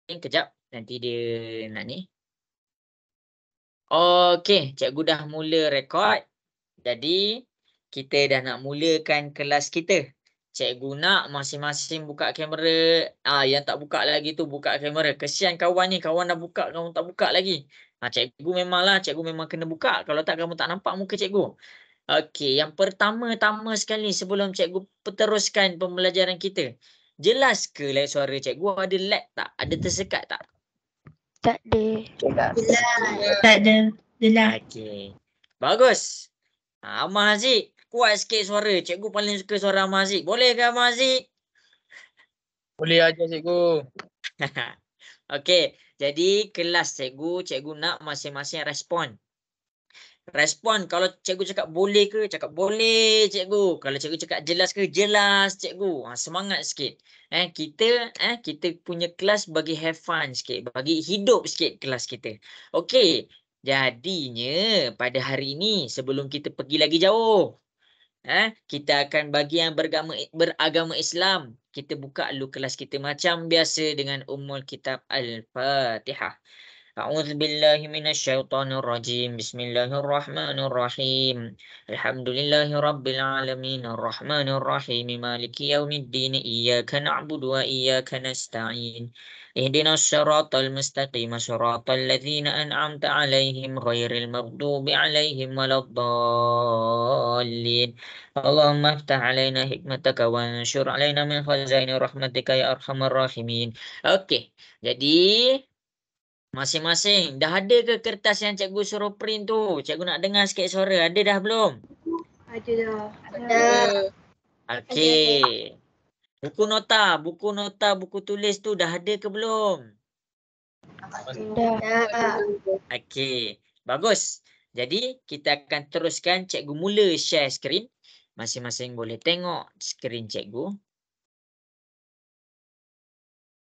Kejap, nanti dia nak ni. Okey, cikgu dah mula rekod. Jadi, kita dah nak mulakan kelas kita. Cikgu nak masing-masing buka kamera. Yang tak buka lagi tu buka kamera. Kesian kawan ni, kawan dah buka, kamu tak buka lagi. Cikgu memanglah, cikgu memang kena buka. Kalau tak, kamu tak nampak muka cikgu. Okey, yang pertama-tama sekali sebelum cikgu teruskan pembelajaran kita. Jelas ke suara cikgu? Ada lag tak? Ada tersekat tak? Tak ada. Tak ada. Jelas. Okey. Bagus. Ahmad Haziq, kuat sikit suara. Cikgu paling suka suara Ahmad Haziq. Boleh ke Ahmad Haziq? Boleh aja cikgu. Okey. Jadi kelas cikgu nak masing-masing respon. Respon kalau cikgu cakap boleh ke, cakap boleh cikgu. Kalau cikgu cakap jelas ke, jelas cikgu. Semangat sikit. Kita punya kelas bagi have fun sikit, bagi hidup sikit kelas kita. Okey. Jadinya pada hari ini sebelum kita pergi lagi jauh, kita akan bagi yang beragama Islam. Kita buka dulu kelas kita macam biasa dengan Ummul Kitab Al-Fatihah. أعوذ بالله من الشيطان الرجيم بسم الله الرحمن الرحيم الحمد لله رب العالمين الرحمن الرحيم مالك يوم الدين إياك نعبد وإياك نستعين اهدنا الصراط المستقيم صراط الذين أنعمت عليهم غير المغضوب عليهم ولا الضالين اللهم افتح علينا حكمتك وانشر علينا من خزائن رحمتك يا أرحم الراحمين. Okey, jadi masing-masing dah ada ke kertas yang cikgu suruh print tu? Cikgu nak dengar sikit suara. Ada dah belum? Ada dah. Ada. Okey. Buku nota, buku tulis tu dah ada ke belum? Dah. Okey. Bagus. Jadi kita akan teruskan. Cikgu mula share skrin. Masing-masing boleh tengok skrin cikgu.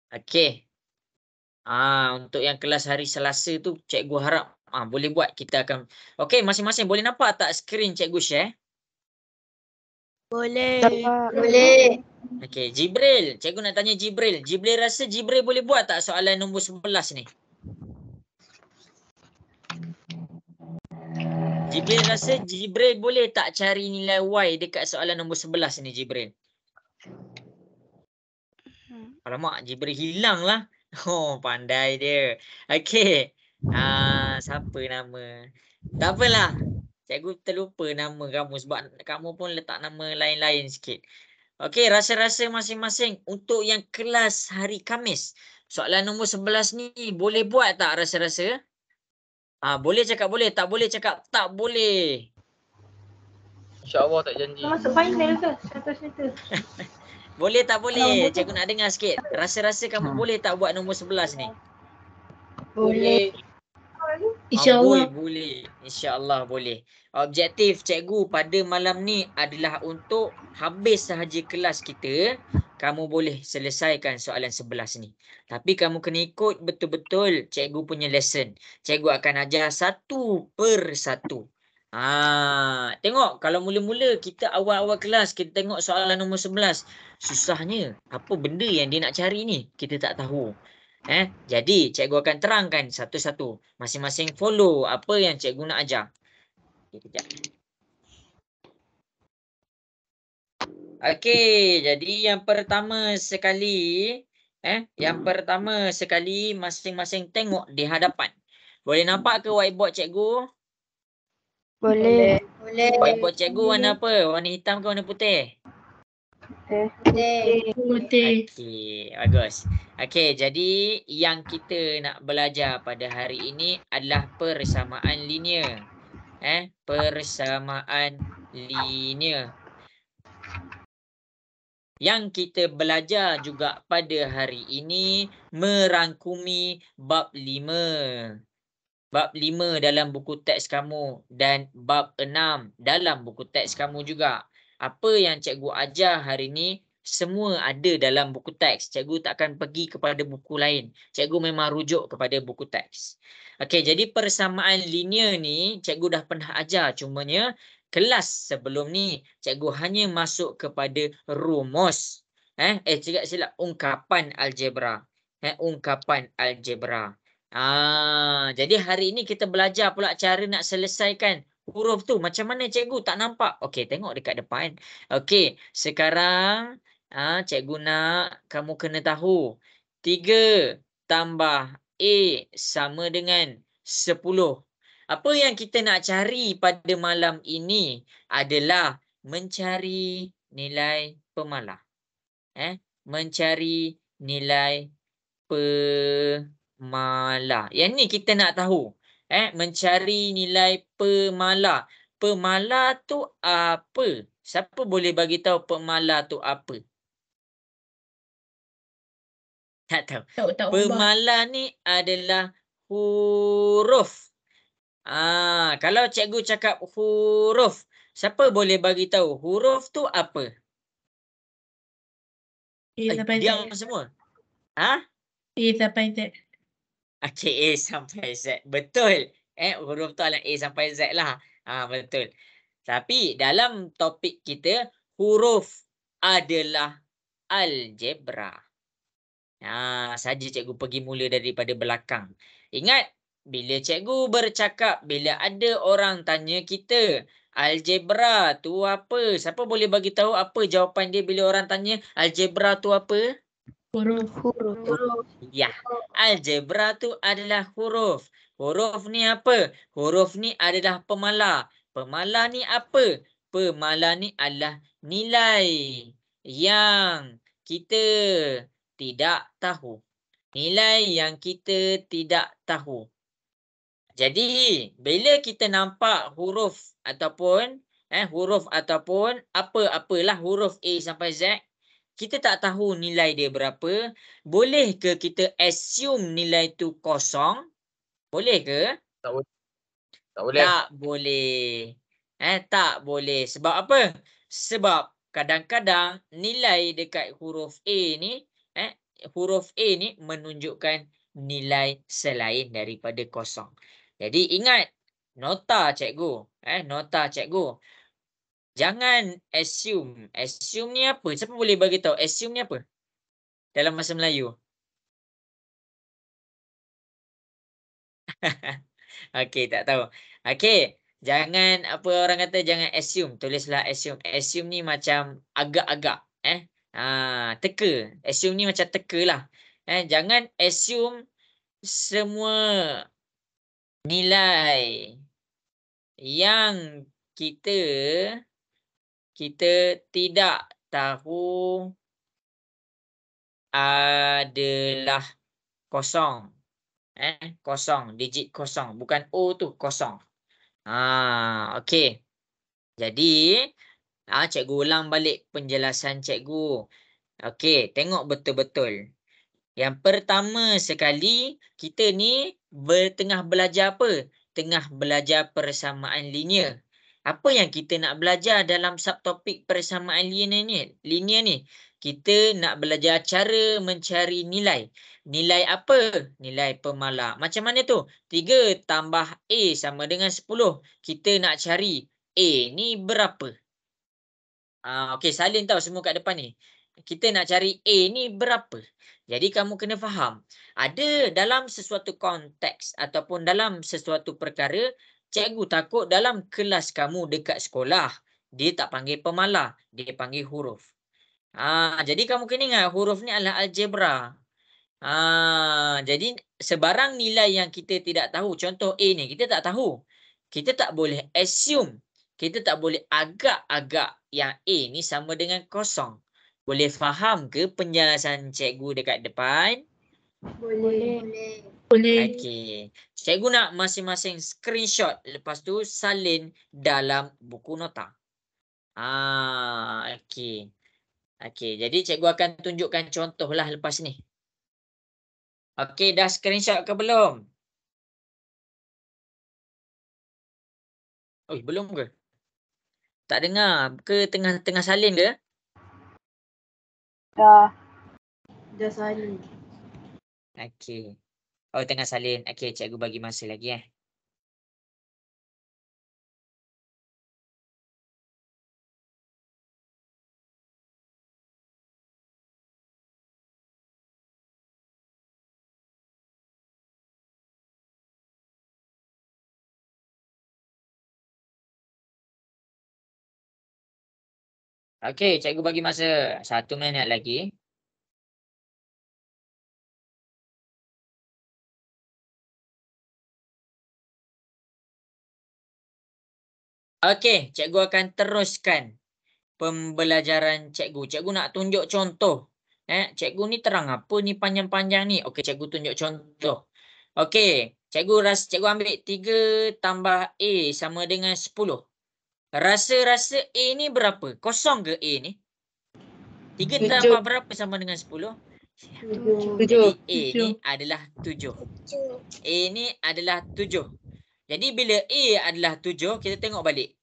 Okey. Untuk yang kelas hari Selasa tu cikgu harap boleh buat. Kita akan okey, masing-masing boleh nampak tak skrin cikgu share? Boleh. Boleh. Okey, Jibril, cikgu nak tanya Jibril. Jibril rasa Jibril boleh buat tak soalan nombor 11 ni? Jibril rasa Jibril boleh tak cari nilai Y dekat soalan nombor 11 ni Jibril? Alamak, Jibril hilang lah. Oh, pandai dia. Okey. Siapa nama? Tak apalah. Cikgu terlupa nama kamu sebab kamu pun letak nama lain-lain sikit. Okey, rasa-rasa masing-masing untuk yang kelas hari Khamis. Soalan nombor 11 ni boleh buat tak rasa-rasa? Boleh cakap boleh, tak boleh cakap tak boleh. InsyaAllah tak janji. Masuk final ke? Satu-satu. Boleh tak boleh? Cikgu nak dengar sikit. Rasa-rasa kamu boleh tak buat nombor 11 ni? Boleh. InsyaAllah. Boleh. InsyaAllah boleh. Objektif cikgu pada malam ni adalah untuk habis sahaja kelas kita, kamu boleh selesaikan soalan 11 ni. Tapi kamu kena ikut betul-betul cikgu punya lesson. Cikgu akan ajar satu per satu. Tengok kalau mula-mula kita awal-awal kelas kita tengok soalan nombor 11. Susahnya. Apa benda yang dia nak cari ni? Kita tak tahu. Jadi cikgu akan terangkan satu-satu. Masing-masing follow apa yang cikgu nak ajar. Kejap. Okey, jadi yang pertama sekali masing-masing tengok di hadapan. Boleh nampak ke whiteboard cikgu? Boleh. Whiteboard cikgu warna apa? Warna hitam ke warna putih? Putih. Okey, bagus. Okey, jadi yang kita nak belajar pada hari ini adalah persamaan linear. Persamaan linear. Yang kita belajar juga pada hari ini merangkumi bab 5. Bab 5 dalam buku teks kamu dan bab 6 dalam buku teks kamu juga. Apa yang cikgu ajar hari ini semua ada dalam buku teks. Cikgu takkan pergi kepada buku lain. Cikgu memang rujuk kepada buku teks. Okey, jadi persamaan linear ni cikgu dah pernah ajar. Cumanya kelas sebelum ni cikgu hanya masuk kepada rumus. Silap ungkapan algebra. ungkapan algebra. Jadi hari ini kita belajar pula cara nak selesaikan huruf tu. Macam mana cikgu? Tak nampak. Okey, tengok dekat depan. Okey, sekarang cikgu nak kamu kena tahu 3 tambah A sama dengan 10. Apa yang kita nak cari pada malam ini adalah mencari nilai pemalah. Mencari nilai pemalah. Yang ni kita nak tahu. Mencari nilai pemalah. Pemalah tu apa? Siapa boleh bagi tahu pemalah tu apa? Tak tahu. Tak ubah. Pemalah ni adalah huruf. Kalau cikgu cakap huruf, siapa boleh bagi tahu huruf tu apa? A sampai Z. Diam semua. A sampai Z. Okey, A sampai Z. Betul. Huruf tu adalah A sampai Z lah. Betul. Tapi dalam topik kita, huruf adalah algebra. Saja cikgu pergi mula daripada belakang. Ingat, bila cikgu bercakap, bila ada orang tanya kita, algebra tu apa? Siapa boleh bagi tahu apa jawapan dia bila orang tanya algebra tu apa? Huruf. Ya, algebra tu adalah huruf. Huruf ni apa? Huruf ni adalah pemalah. Pemalah ni apa? Pemalah ni adalah nilai yang kita tidak tahu. Nilai yang kita tidak tahu. Jadi, bila kita nampak huruf ataupun apa-apalah huruf A sampai Z, kita tak tahu nilai dia berapa. Boleh ke kita assume nilai tu kosong? Boleh ke? Tak boleh. Tak boleh. Tak boleh. Tak boleh. Sebab apa? Sebab kadang-kadang nilai dekat huruf A ni, huruf A ni menunjukkan nilai selain daripada kosong. Jadi ingat, nota cikgu. Nota cikgu. Jangan assume. Assume ni apa? Siapa boleh bagi tahu assume ni apa? Dalam bahasa Melayu. Okey, tak tahu. Okey, jangan apa orang kata jangan assume. Tulislah assume. Assume ni macam agak-agak. Teka. Assume ni macam teka lah. Jangan assume semua nilai yang kita tidak tahu adalah kosong. Kosong, digit kosong. Bukan O tu, kosong. Okey. Jadi, cikgu ulang balik penjelasan cikgu. Okey, tengok betul-betul. Yang pertama sekali, kita ni tengah belajar apa? Tengah belajar persamaan linear. Apa yang kita nak belajar dalam subtopik persamaan linear ni? Kita nak belajar cara mencari nilai. Nilai apa? Nilai pemalah. Macam mana tu? 3 tambah A sama dengan 10. Kita nak cari A ni berapa? Okey, salin tau semua kat depan ni. Kita nak cari A ni berapa? Jadi kamu kena faham. Ada dalam sesuatu konteks ataupun dalam sesuatu perkara, cikgu takut dalam kelas kamu dekat sekolah, dia tak panggil pemalah, dia panggil huruf. Jadi kamu kena ingat huruf ni adalah algebra. Jadi sebarang nilai yang kita tidak tahu, contoh A ni kita tak tahu. Kita tak boleh assume. Kita tak boleh agak-agak yang A ni sama dengan kosong. Boleh faham ke penjelasan cikgu dekat depan? Boleh. Okey. Cikgu nak masing-masing screenshot. Lepas tu salin dalam buku nota. Okey. Okey, jadi cikgu akan tunjukkan contoh lah lepas ni. Okey, dah screenshot ke belum? Belum ke? Tak dengar ke tengah salin ke? Dah salin. Okey. Tengah salin. Okey, cikgu bagi masa lagi Okey, cikgu bagi masa 1 minit lagi. Okey, cikgu akan teruskan pembelajaran cikgu. Cikgu nak tunjuk contoh. Cikgu ni terang apa ni panjang-panjang ni? Okey, cikgu tunjuk contoh. Okey, cikgu ambil 3 tambah A sama dengan 10. Rasa-rasa A ni berapa? Kosong ke A ni? 3 tambah berapa sama dengan 10? 7. Jadi A ni Tujuh. adalah 7. A ni adalah 7. Jadi bila A adalah 7, kita tengok balik.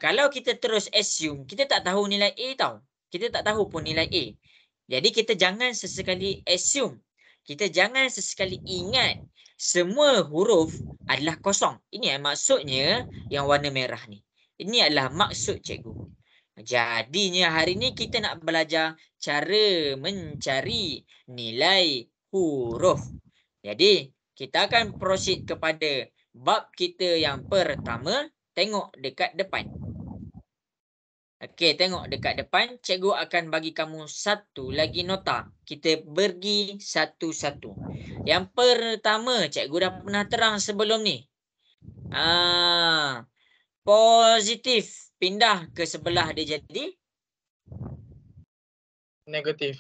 Kalau kita terus assume, kita tak tahu nilai A tau. Kita tak tahu pun nilai A. Jadi kita jangan sesekali assume. Kita jangan sesekali ingat semua huruf adalah kosong. Ini maksudnya yang warna merah ni. Ini adalah maksud cikgu. Jadinya hari ni kita nak belajar cara mencari nilai huruf. Jadi kita akan proceed kepada bab kita yang pertama. Tengok dekat depan. Okey, tengok dekat depan. Cikgu akan bagi kamu satu lagi nota. Kita pergi satu-satu. Yang pertama, cikgu dah pernah terang sebelum ni. Positif pindah ke sebelah dia jadi Negatif.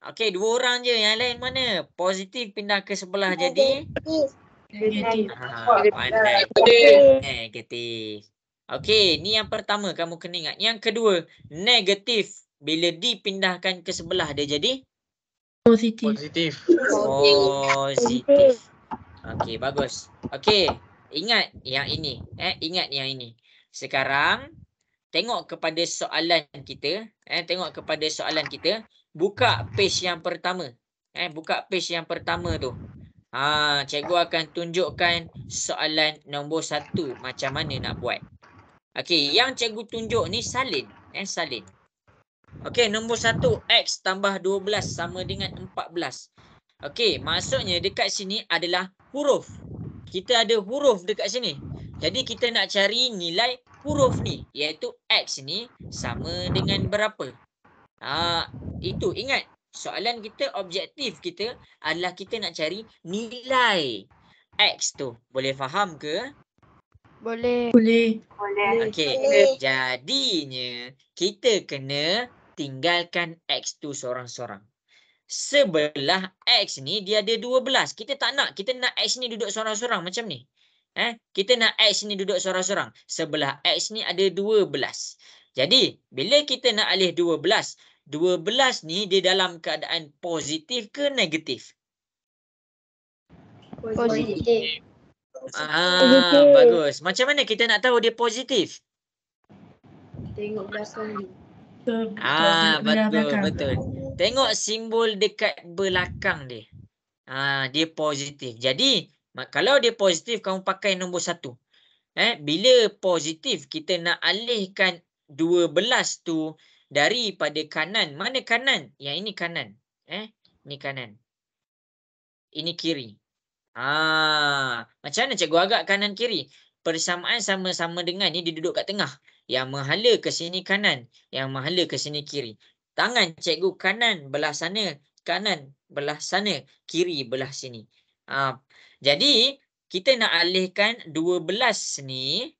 okey, 2 orang je. Yang lain mana? Positif pindah ke sebelah jadi Negatif. pandai. Negatif. Okey, ni yang pertama kamu kena ingat. Yang kedua, negatif bila dipindahkan ke sebelah dia jadi Positif. Positif. positif. Okey, bagus. Okey, ingat yang ini. Ingat yang ini. Sekarang tengok kepada soalan kita. Tengok kepada soalan kita. Buka page yang pertama. Buka page yang pertama tu. Cikgu akan tunjukkan soalan nombor 1 macam mana nak buat. Okey, yang cikgu tunjuk ni salin. Salin. Okey, nombor 1, X tambah 12 sama dengan 14. Okey, maksudnya dekat sini adalah huruf. Kita ada huruf dekat sini. Jadi kita nak cari nilai huruf ni, iaitu X ni sama dengan berapa. Itu ingat. Soalan kita, objektif kita adalah kita nak cari nilai X tu. Boleh faham ke? Boleh. Okey. Jadinya kita kena tinggalkan X tu seorang-seorang. Sebelah X ni dia ada 12. Kita tak nak. Kita nak X ni duduk seorang-seorang macam ni. Kita nak X ni duduk seorang-seorang. Sebelah X ni ada 12. Jadi bila kita nak alih 12, 12 ni dia dalam keadaan positif ke negatif? Positif. Bagus. Macam mana kita nak tahu dia positif? Tengok belakang ni. Betul. Tengok simbol dekat belakang dia. Dia positif. Jadi kalau dia positif, kamu pakai nombor 1. Bila positif, kita nak alihkan 12 tu daripada kanan. Mana kanan? Yang ini kanan. Ini kanan. Ini kiri. Macam mana cikgu agak kanan kiri? Persamaan sama-sama dengan ni dia duduk kat tengah. Yang menghala ke sini kanan, yang menghala ke sini kiri. Tangan cikgu kanan belah sana, kanan belah sana, kiri belah sini. Jadi kita nak alihkan 12 ni,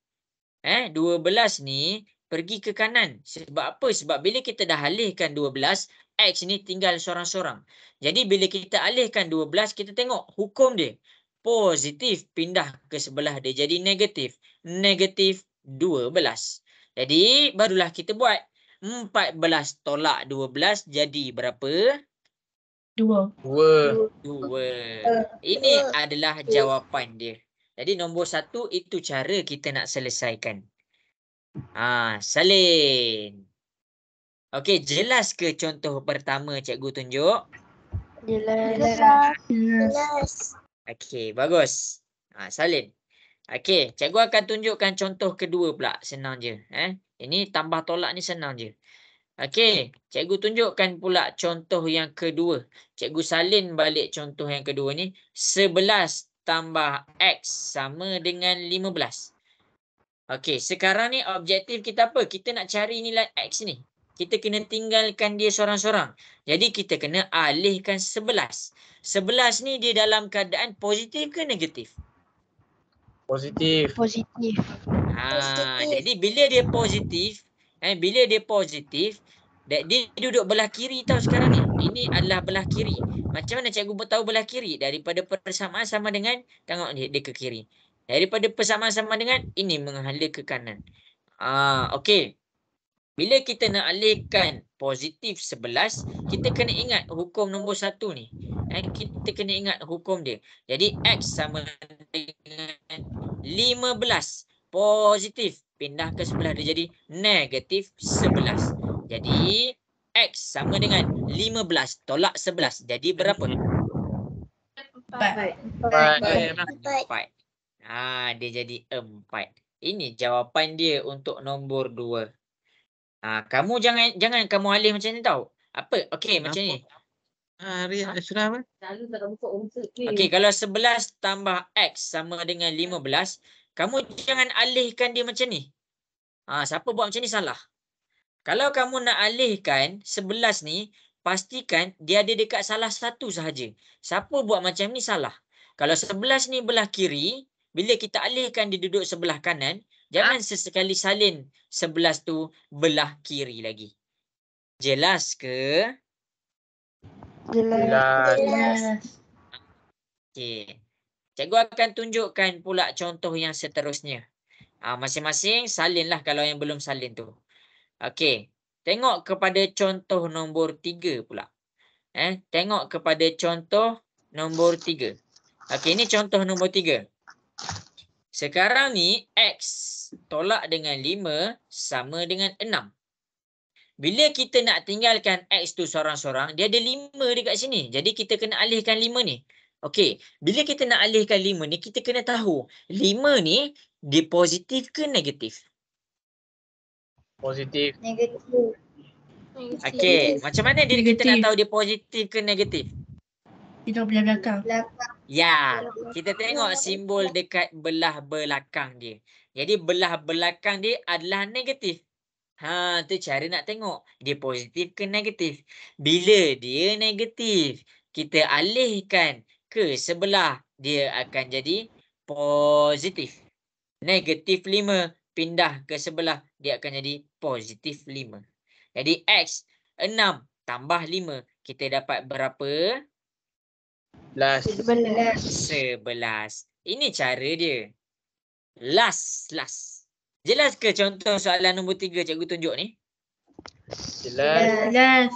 12 ni pergi ke kanan. Sebab apa? Sebab bila kita dah alihkan 12, X ni tinggal seorang-seorang. Jadi bila kita alihkan 12, kita tengok hukum dia. Positif pindah ke sebelah dia jadi negatif. Negatif 12. Jadi barulah kita buat. 14 tolak 12 jadi berapa? 2. 2. Ini adalah jawapan dia. Jadi nombor 1 itu cara kita nak selesaikan. Salin. Okey, jelas ke contoh pertama cikgu tunjuk? Jelas. Okey, bagus. Salin. Okey, cikgu akan tunjukkan contoh kedua pula. Senang je. Ini tambah tolak ni senang je. Okey, cikgu tunjukkan pula contoh yang kedua. Cikgu salin balik contoh yang kedua ni. 11 tambah X sama dengan 15. Okey, sekarang ni objektif kita apa? Kita nak cari nilai X ni. Kita kena tinggalkan dia sorang-sorang. Jadi kita kena alihkan 11. 11 ni dia dalam keadaan positif ke negatif? Positif. Positif. Jadi bila dia positif, bila dia positif, dia duduk belah kiri tau sekarang ni. Ini adalah belah kiri. Macam mana cikgu tahu belah kiri? Daripada persamaan sama dengan, tengok dia ke kiri. Daripada persamaan sama dengan, ini menghala ke kanan. Okey. Bila kita nak alihkan positif 11, kita kena ingat hukum nombor 1 ni. Kita kena ingat hukum dia. Jadi X sama dengan 15. Positif. Pindah ke sebelah dia jadi negatif 11. Jadi X sama dengan 15. Tolak 11. Jadi berapa? 4. 4. Dia jadi 4. Ini jawapan dia untuk nombor 2. Kamu jangan kamu alih macam ni tau. Apa? Okey, macam ni. Okey, kalau 11 tambah X sama dengan 15, kamu jangan alihkan dia macam ni. Siapa buat macam ni salah. Kalau kamu nak alihkan 11 ni, pastikan dia ada dekat salah satu sahaja. Siapa buat macam ni salah. Kalau 11 ni belah kiri, bila kita alihkan dia duduk sebelah kanan, jangan sesekali salin 11 tu belah kiri lagi. Jelas ke? Jelas. Okey. Cikgu akan tunjukkan pula contoh yang seterusnya. Masing-masing salinlah kalau yang belum salin tu. Okey. Tengok kepada contoh nombor 3 pula. Tengok kepada contoh nombor 3. Okey, ini contoh nombor 3. Sekarang ni X tolak dengan 5 sama dengan 6. Bila kita nak tinggalkan X tu sorang-sorang, dia ada 5 dekat sini. Jadi kita kena alihkan 5 ni. Okey, bila kita nak alihkan 5 ni, kita kena tahu 5 ni dia positif ke negatif? Positif. Negatif. Okey, macam mana kita nak tahu dia positif ke negatif? Kita belah belakang. Ya, kita tengok simbol dekat belah belakang dia. Jadi belah belakang dia adalah negatif. Tu cara nak tengok dia positif ke negatif. Bila dia negatif, kita alihkan ke sebelah, dia akan jadi positif. Negatif 5 pindah ke sebelah, dia akan jadi positif 5. Jadi X 6 tambah 5, kita dapat berapa? 11. Ini cara dia. Last. Jelas ke contoh soalan nombor 3 cikgu tunjuk ni? Jelas.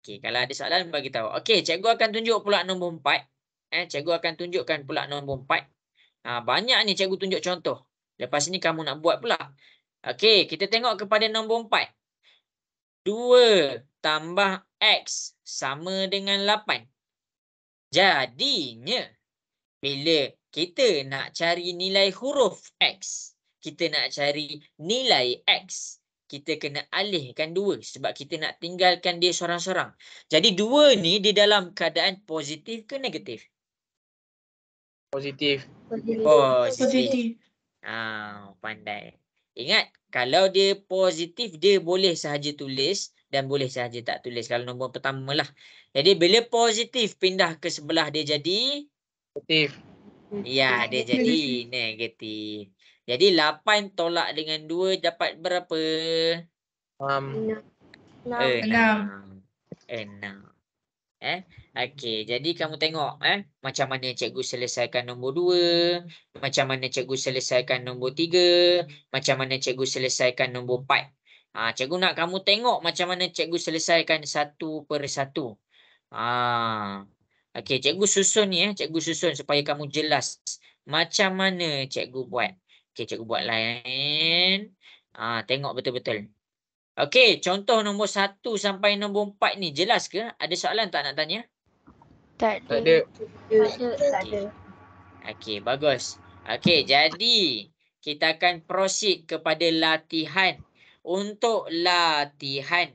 Okey, kalau ada soalan bagi tahu. Okey, cikgu akan tunjuk pula nombor 4. Cikgu akan tunjukkan pula nombor 4. Banyak ni cikgu tunjuk contoh. Lepas ni kamu nak buat pula. Okey, kita tengok kepada nombor 4. 2 tambah X sama dengan 8. Jadinya, bila kita nak cari nilai huruf X, kita nak cari nilai X, kita kena alihkan 2 sebab kita nak tinggalkan dia sorang-sorang. Jadi 2 ni di dalam keadaan positif ke negatif? Positif. Positif. Pandai. Ingat, kalau dia positif, dia boleh sahaja tulis dan boleh sahaja tak tulis. Kalau nombor pertama lah. Jadi bila positif pindah ke sebelah, dia jadi Positif. ya, dia jadi negatif. Jadi 8 tolak dengan 2 dapat berapa? 6. 6. Okey, jadi kamu tengok macam mana cikgu selesaikan nombor 2, macam mana cikgu selesaikan nombor 3, macam mana cikgu selesaikan nombor 4. Cikgu nak kamu tengok macam mana cikgu selesaikan satu per satu. Okey, cikgu susun ni cikgu susun supaya kamu jelas macam mana cikgu buat. Okey, cikgu buat lain. Tengok betul-betul. Okey, contoh nombor 1 sampai nombor 4 ni jelas ke? Ada soalan tak nak tanya? Tak ada. Okey, bagus. Okey, jadi kita akan proceed kepada latihan. Untuk latihan,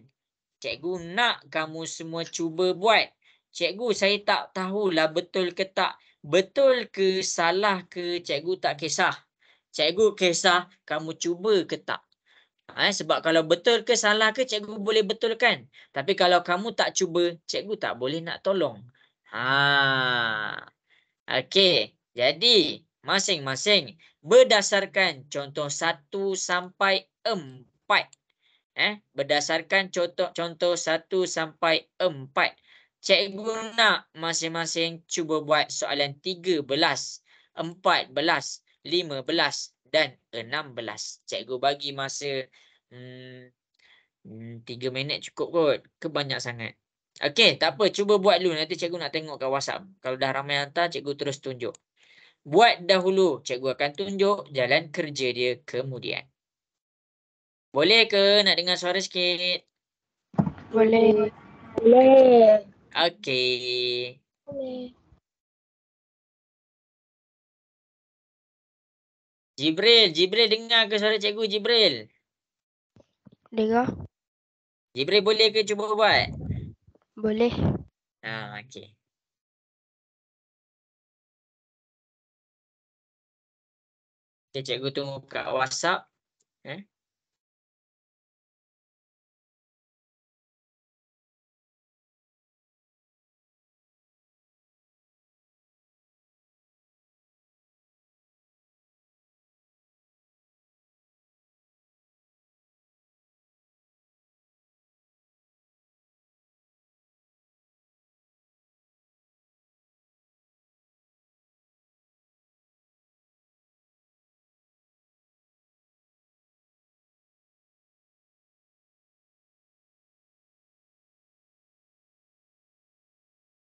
cikgu nak kamu semua cuba buat. Cikgu, saya tak tahulah betul ke tak. Betul ke salah ke, cikgu tak kisah. Cikgu kisah kamu cuba ke tak. Sebab kalau betul ke salah ke cikgu boleh betulkan. Tapi kalau kamu tak cuba, cikgu tak boleh nak tolong. Okey. Jadi masing-masing berdasarkan contoh 1 sampai 4. Berdasarkan contoh 1 sampai 4. Cikgu nak masing-masing cuba buat soalan 13, 14, 15 dan 16. Cikgu bagi masa 3 minit cukup kot. Ke banyak sangat? Okey, tak apa. Cuba buat dulu. Nanti cikgu nak tengok kat WhatsApp. Kalau dah ramai hantar, cikgu terus tunjuk. Buat dahulu. Cikgu akan tunjuk jalan kerja dia kemudian. Boleh ke nak dengar suara sikit? Boleh. Boleh. Okey. Boleh. Jibril dengar ke suara cikgu Jibril? Dengar? Jibril boleh ke cuba buat? Boleh. Okey. Okay, cikgu tunggu kat WhatsApp.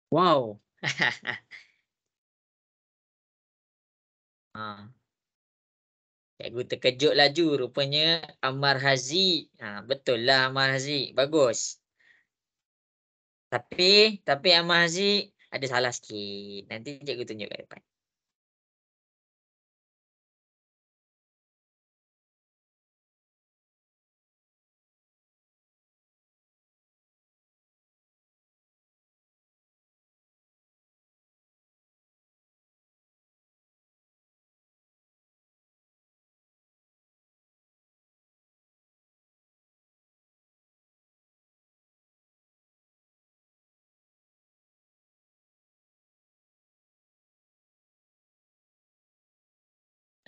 Wow. Cikgu terkejut laju. Rupanya Ammar Haziq. Betul lah Ammar Haziq. Bagus. Tapi Ammar Haziq ada salah sikit. Nanti cikgu tunjuk kat depan.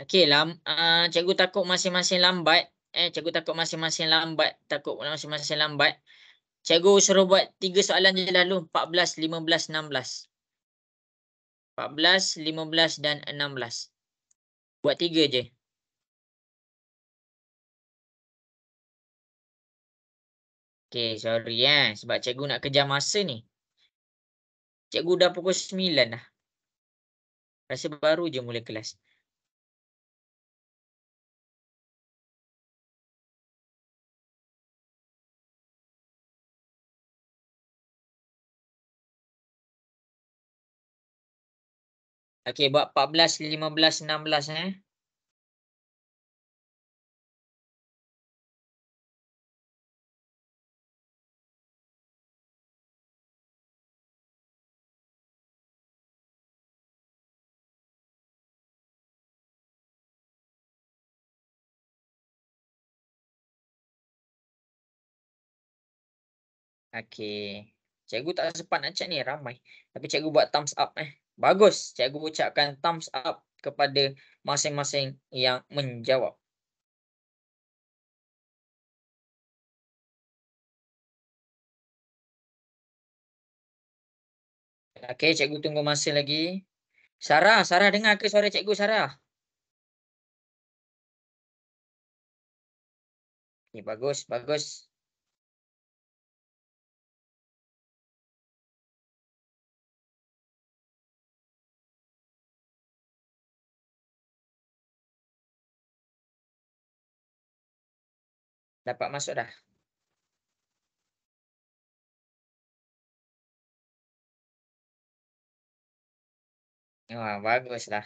Okey, cikgu takut masing-masing lambat. Cikgu takut masing-masing lambat. Cikgu suruh buat 3 soalan je lalu. 14, 15, 16. 14, 15 dan 16. Buat 3 je. Okey, sorry sebab cikgu nak kejar masa ni. Cikgu dah pukul 9 dah. Rasa baru je mula kelas. Okey, buat 14, 15, 16 Okey. Cikgu tak sempat nak chat ni, ramai. Tapi cikgu buat thumbs up Bagus. Cikgu ucapkan thumbs up kepada masing-masing yang menjawab. Okey, cikgu tunggu masa lagi. Sarah dengar ke suara cikgu Sarah? Okay, bagus. Dapat masuk dah. Baguslah.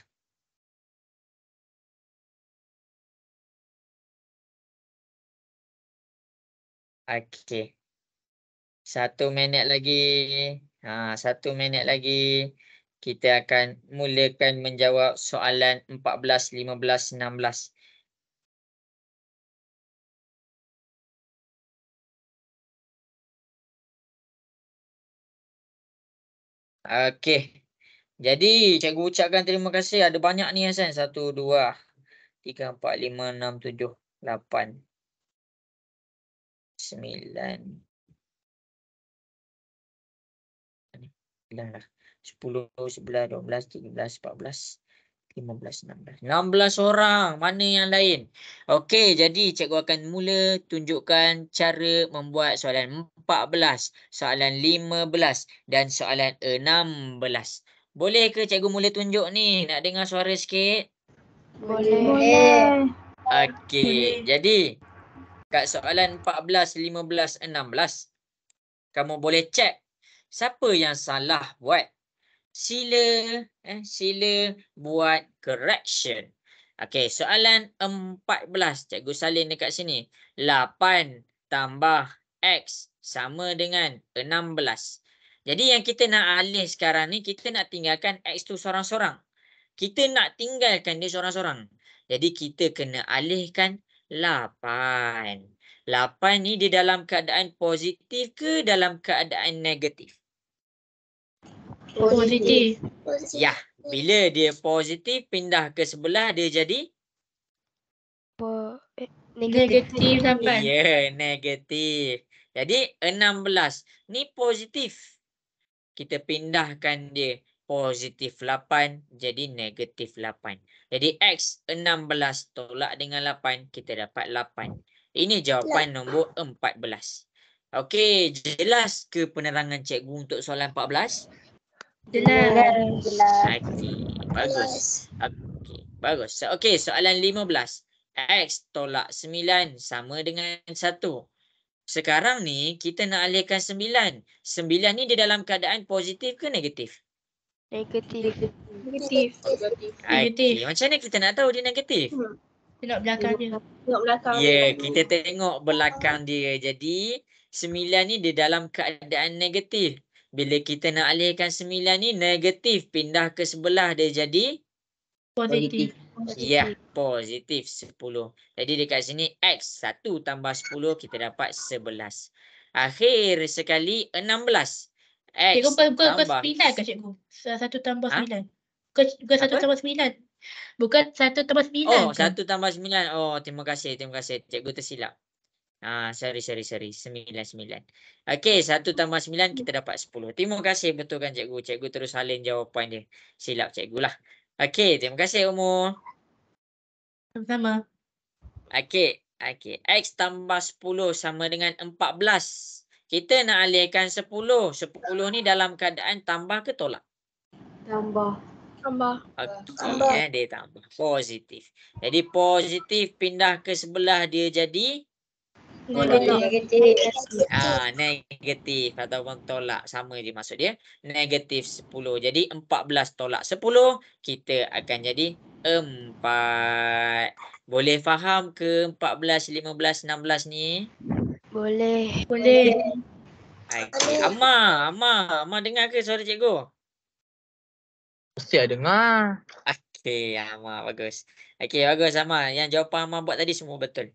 Okey. 1 minit lagi. 1 minit lagi. kita akan mulakan menjawab soalan 14, 15, 16. Okey. Jadi, cikgu ucapkan terima kasih. Ada banyak ni Hasan. 1, 2, 3, 4, 5, 6, 7, 8, 9. 9 lah. 10, 11, 12, 13, 14, 15, 16. 16 orang. Mana yang lain? Okey, jadi cikgu akan mula tunjukkan cara membuat soalan 14, soalan 15 dan soalan 16. Boleh ke cikgu mula tunjuk ni? Nak dengar suara sikit? Boleh. Okey, jadi kat soalan 14, 15, 16, kamu boleh cek siapa yang salah buat. Sila buat correction. Okey, soalan 14, cikgu salin dekat sini. 8 tambah X sama dengan 16. Jadi yang kita nak alih sekarang ni, kita nak tinggalkan X tu sorang-sorang. Kita nak tinggalkan dia sorang-sorang. Jadi kita kena alihkan 8. 8 ni di dalam keadaan positif ke dalam keadaan negatif? Positif. Ya, bila dia positif pindah ke sebelah dia jadi Negatif 8. ya, negatif. Jadi 16 ni positif. Kita pindahkan dia positif 8 jadi negatif 8. Jadi X 16 tolak dengan 8, kita dapat 8. Ini jawapan nombor 14. Okey, jelas ke penerangan cikgu untuk soalan 14? Jelas. Okey, bagus. Okey, bagus. Okey, soalan 15. X tolak 9 sama dengan 1. Sekarang ni kita nak alihkan 9. 9 ni di dalam keadaan positif ke negatif? Negatif. Okey, macam mana kita nak tahu dia negatif? Tengok belakang dia. Tengok belakang. Ya, kita tengok belakang dia. Jadi 9 ni di dalam keadaan negatif. Bila kita nak alihkan 9 ni negatif, pindah ke sebelah dia jadi Positif. ya, positif 10. Jadi dekat sini X 1 tambah 10 kita dapat 11. Akhir sekali 16. X Cikgu bukan tambah 9 ke cikgu? 1 tambah Ha? 9. Bukan 1 Apa? tambah 9. Bukan 1 tambah 9 Oh, ke? 1 tambah 9. Oh, terima kasih. Cikgu tersilap. Sorry. 9. Okey, 1 tambah 9 kita dapat 10. Terima kasih betulkan cikgu. Cikgu terus salin jawapan dia. Silap cikgu lah. Okey, terima kasih Umur. Sama-sama. Okey. X tambah 10 sama dengan 14. Kita nak alihkan 10. 10 ni dalam keadaan tambah ke tolak? Tambah. Okey, dia tambah. Positif. Jadi positif pindah ke sebelah dia jadi Negatif. negatif ataupun tolak, sama je maksud dia. Negatif 10. Jadi 14 tolak 10, kita akan jadi 4. Boleh faham ke 14, 15, 16 ni? Boleh. Okey. Amma dengar ke suara cikgu? Mesti ada dengar. Okey, Amma bagus. Okey, bagus Amma. Yang jawapan Amma buat tadi semua betul.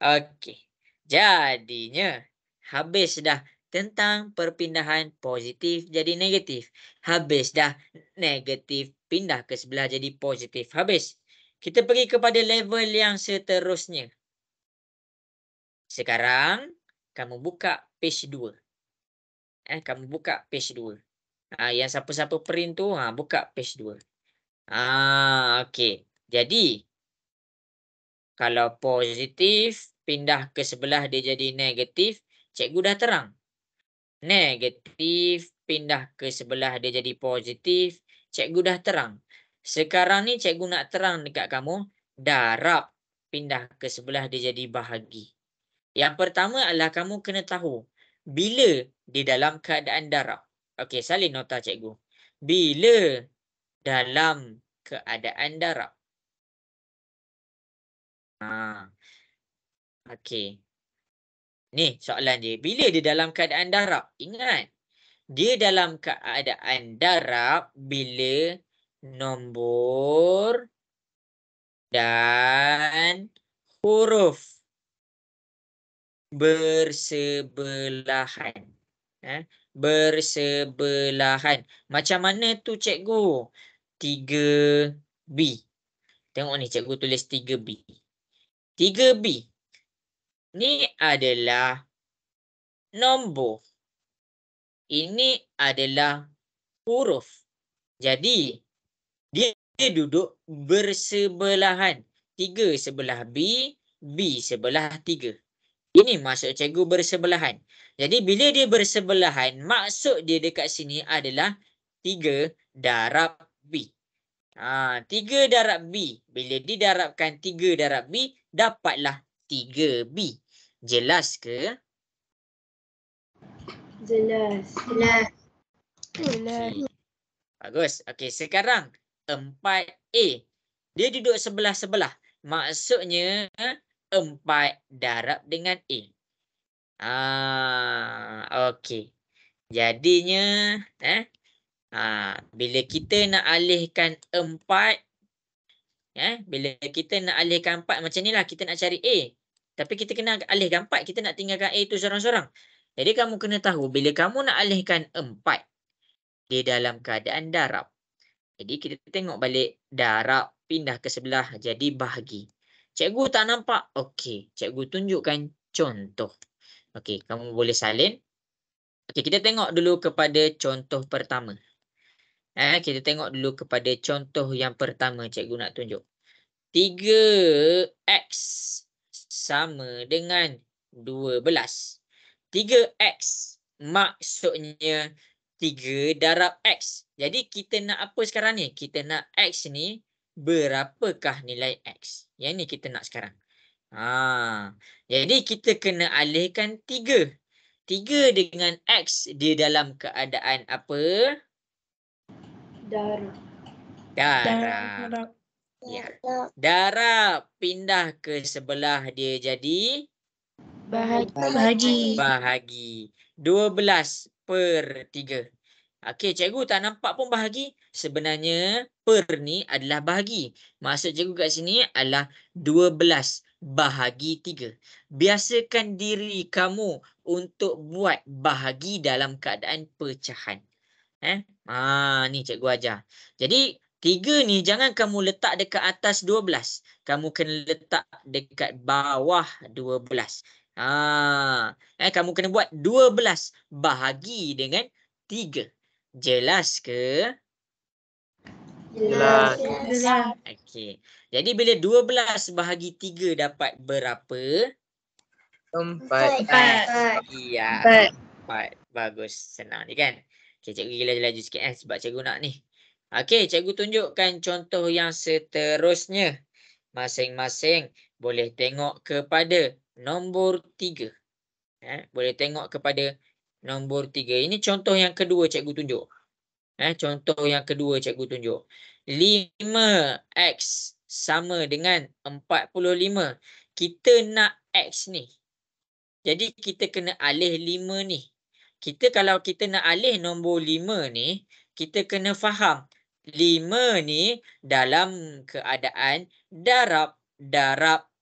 Okey. Jadinya habis dah tentang perpindahan positif jadi negatif. Habis dah negatif pindah ke sebelah jadi positif. Habis. Kita pergi kepada level yang seterusnya. Sekarang kamu buka page 2. Kamu buka page 2. Yang siapa-siapa print tu buka page 2. Okey. Jadi kalau positif pindah ke sebelah dia jadi negatif, cikgu dah terang. Negatif pindah ke sebelah dia jadi positif, cikgu dah terang. Sekarang ni cikgu nak terang dekat kamu, darab pindah ke sebelah dia jadi bahagi. Yang pertama adalah kamu kena tahu bila di dalam keadaan darab. Okey, salin nota cikgu. Bila dalam keadaan darab. Okey. Ni soalan dia. Bila dia dalam keadaan darab? Ingat. dia dalam keadaan darab bila nombor dan huruf bersebelahan. Bersebelahan. Macam mana tu cikgu? 3B. Tengok ni cikgu tulis 3B. 3B ni adalah nombor. Ini adalah huruf. Jadi dia duduk bersebelahan. 3 sebelah B, B sebelah 3. Ini maksud cikgu bersebelahan. Jadi bila dia bersebelahan, maksud dia dekat sini adalah 3 darab B. 3 darab B. Bila didarabkan 3 darab B, dapatlah 3B. Jelas ke? Jelas. Jelas. Okey. Bagus. Okey, sekarang 4A. Dia duduk sebelah-sebelah. Maksudnya 4 darab dengan A. Okey. Jadinya bila kita nak alihkan 4, bila kita nak alihkan 4 macam ni lah, kita nak cari A. Tapi kita kena alihkan 4, kita nak tinggalkan A tu seorang-seorang. Jadi kamu kena tahu bila kamu nak alihkan 4 dia dalam keadaan darab. Jadi kita tengok balik darab pindah ke sebelah jadi bahagi. Cikgu tak nampak? Okey, cikgu tunjukkan contoh. Okey, kamu boleh salin. Okey, kita tengok dulu kepada contoh pertama. Kita tengok dulu kepada contoh yang pertama cikgu nak tunjuk. 3x sama dengan 12. 3x maksudnya 3 darab x. Jadi kita nak apa sekarang ni? Kita nak x ni berapakah nilai x? Yang ni kita nak sekarang. Jadi kita kena alihkan 3. 3 dengan x dia dalam keadaan apa? Darab. Darab. Ya. Darab pindah ke sebelah dia jadi Bahagi. bahagi. 12/3. Okey, cikgu tak nampak pun bahagi. Sebenarnya per ni adalah bahagi. Maksud cikgu kat sini adalah 12 bahagi 3. Biasakan diri kamu untuk buat bahagi dalam keadaan pecahan. Ni cikgu ajar. Jadi 3 ni jangan kamu letak dekat atas 12. Kamu kena letak dekat bawah 12. Kamu kena buat 12 bahagi dengan 3. Jelas ke? Jelas. Jelas. Okey. Jadi bila 12 bahagi 3 dapat berapa? 4. Ya. 4. Bagus. Senang ni kan? Okey, cikgu laju sikit sebab cikgu nak ni. Okey, cikgu tunjukkan contoh yang seterusnya. Masing-masing boleh tengok kepada nombor 3. Boleh tengok kepada nombor 3. Ini contoh yang kedua cikgu tunjuk. Contoh yang kedua cikgu tunjuk. 5x sama dengan 45. Kita nak x ni. Jadi kita kena alih 5 ni. Kalau kita nak alih nombor 5 ni, kita kena faham 5 ni dalam keadaan darab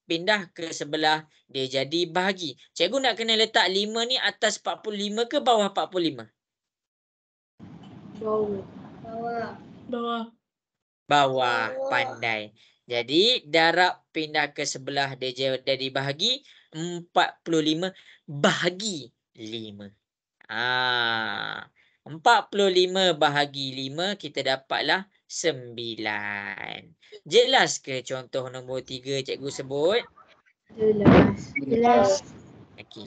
pindah ke sebelah dia jadi bahagi. Cikgu nak kena letak 5 ni atas 45 ke bawah 45? Bawah. Pandai. Jadi darab pindah ke sebelah dia jadi bahagi. 45 bahagi 5. 45 bahagi 5 kita dapatlah 9. Jelas ke contoh nombor 3 cikgu sebut? Jelas. Okey.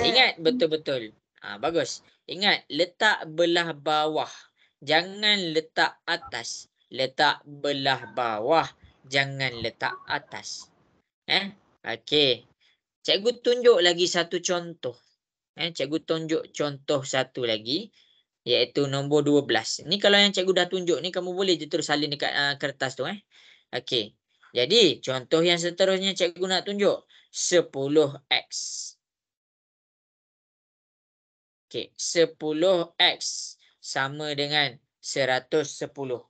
Ingat betul-betul. Bagus. Ingat letak belah bawah. Jangan letak atas. Letak belah bawah. Jangan letak atas. Okey. Cikgu tunjuk lagi satu contoh. Cikgu tunjuk contoh satu lagi. Iaitu nombor 12. Ni kalau yang cikgu dah tunjuk ni, kamu boleh je terus salin dekat kertas tu. Okey. Jadi, contoh yang seterusnya cikgu nak tunjuk. 10x. Okey, 10x sama dengan 110.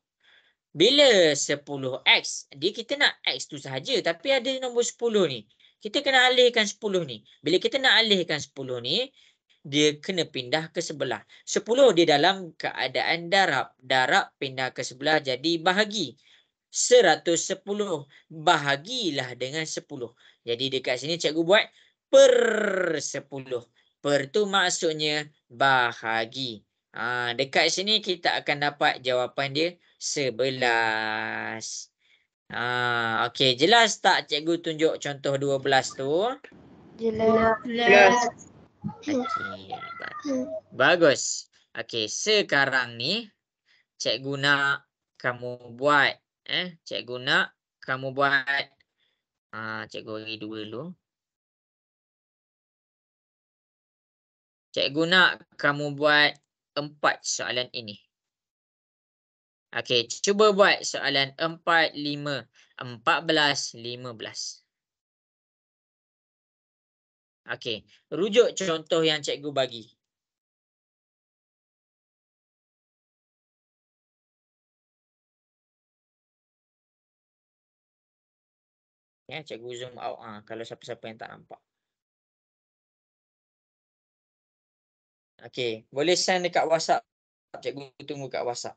Bila 10x, dia kita nak x tu sahaja tapi ada nombor 10 ni. Kita kena alihkan 10 ni. Bila kita nak alihkan 10 ni, dia kena pindah ke sebelah. 10 dia dalam keadaan darab. Darab pindah ke sebelah jadi bahagi. 110 bahagilah dengan 10. Jadi dekat sini cikgu buat per 10. Per tu maksudnya bahagi. Dekat sini kita akan dapat jawapan dia 11. Okey, jelas tak cikgu tunjuk contoh 12 tu? Jelas. Okey, bagus. Okey, sekarang ni cikgu nak kamu buat cikgu nak kamu buat cikgu bagi 2 dulu. Cikgu nak kamu buat 4 soalan ini. Okey, cuba buat soalan 4, 5, 14, 15. Okey, rujuk contoh yang cikgu bagi. Ya, cikgu zoom out kalau siapa-siapa yang tak nampak. Okey, boleh send dekat WhatsApp. Cikgu tunggu kat WhatsApp.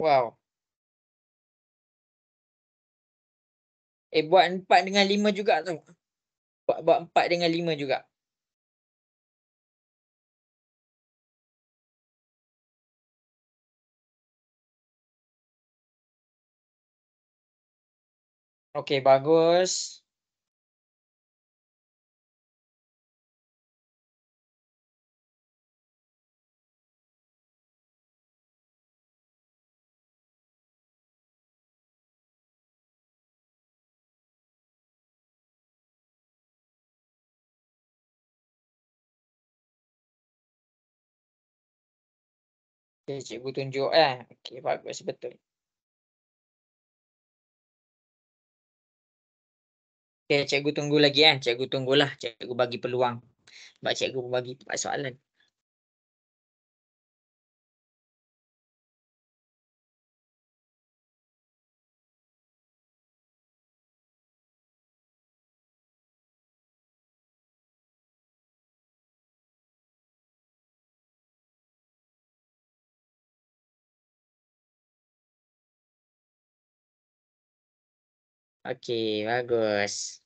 Wow. Buat 4 dengan 5 juga tu. Buat 4 dengan 5 juga. Okey, bagus. Okey, cikgu tunjuk Okey, bagus betul. Okey, cikgu tunggu lagi Cikgu tunggulah, cikgu bagi peluang. Sebab cikgu bagi 4 soalan. Okey, bagus.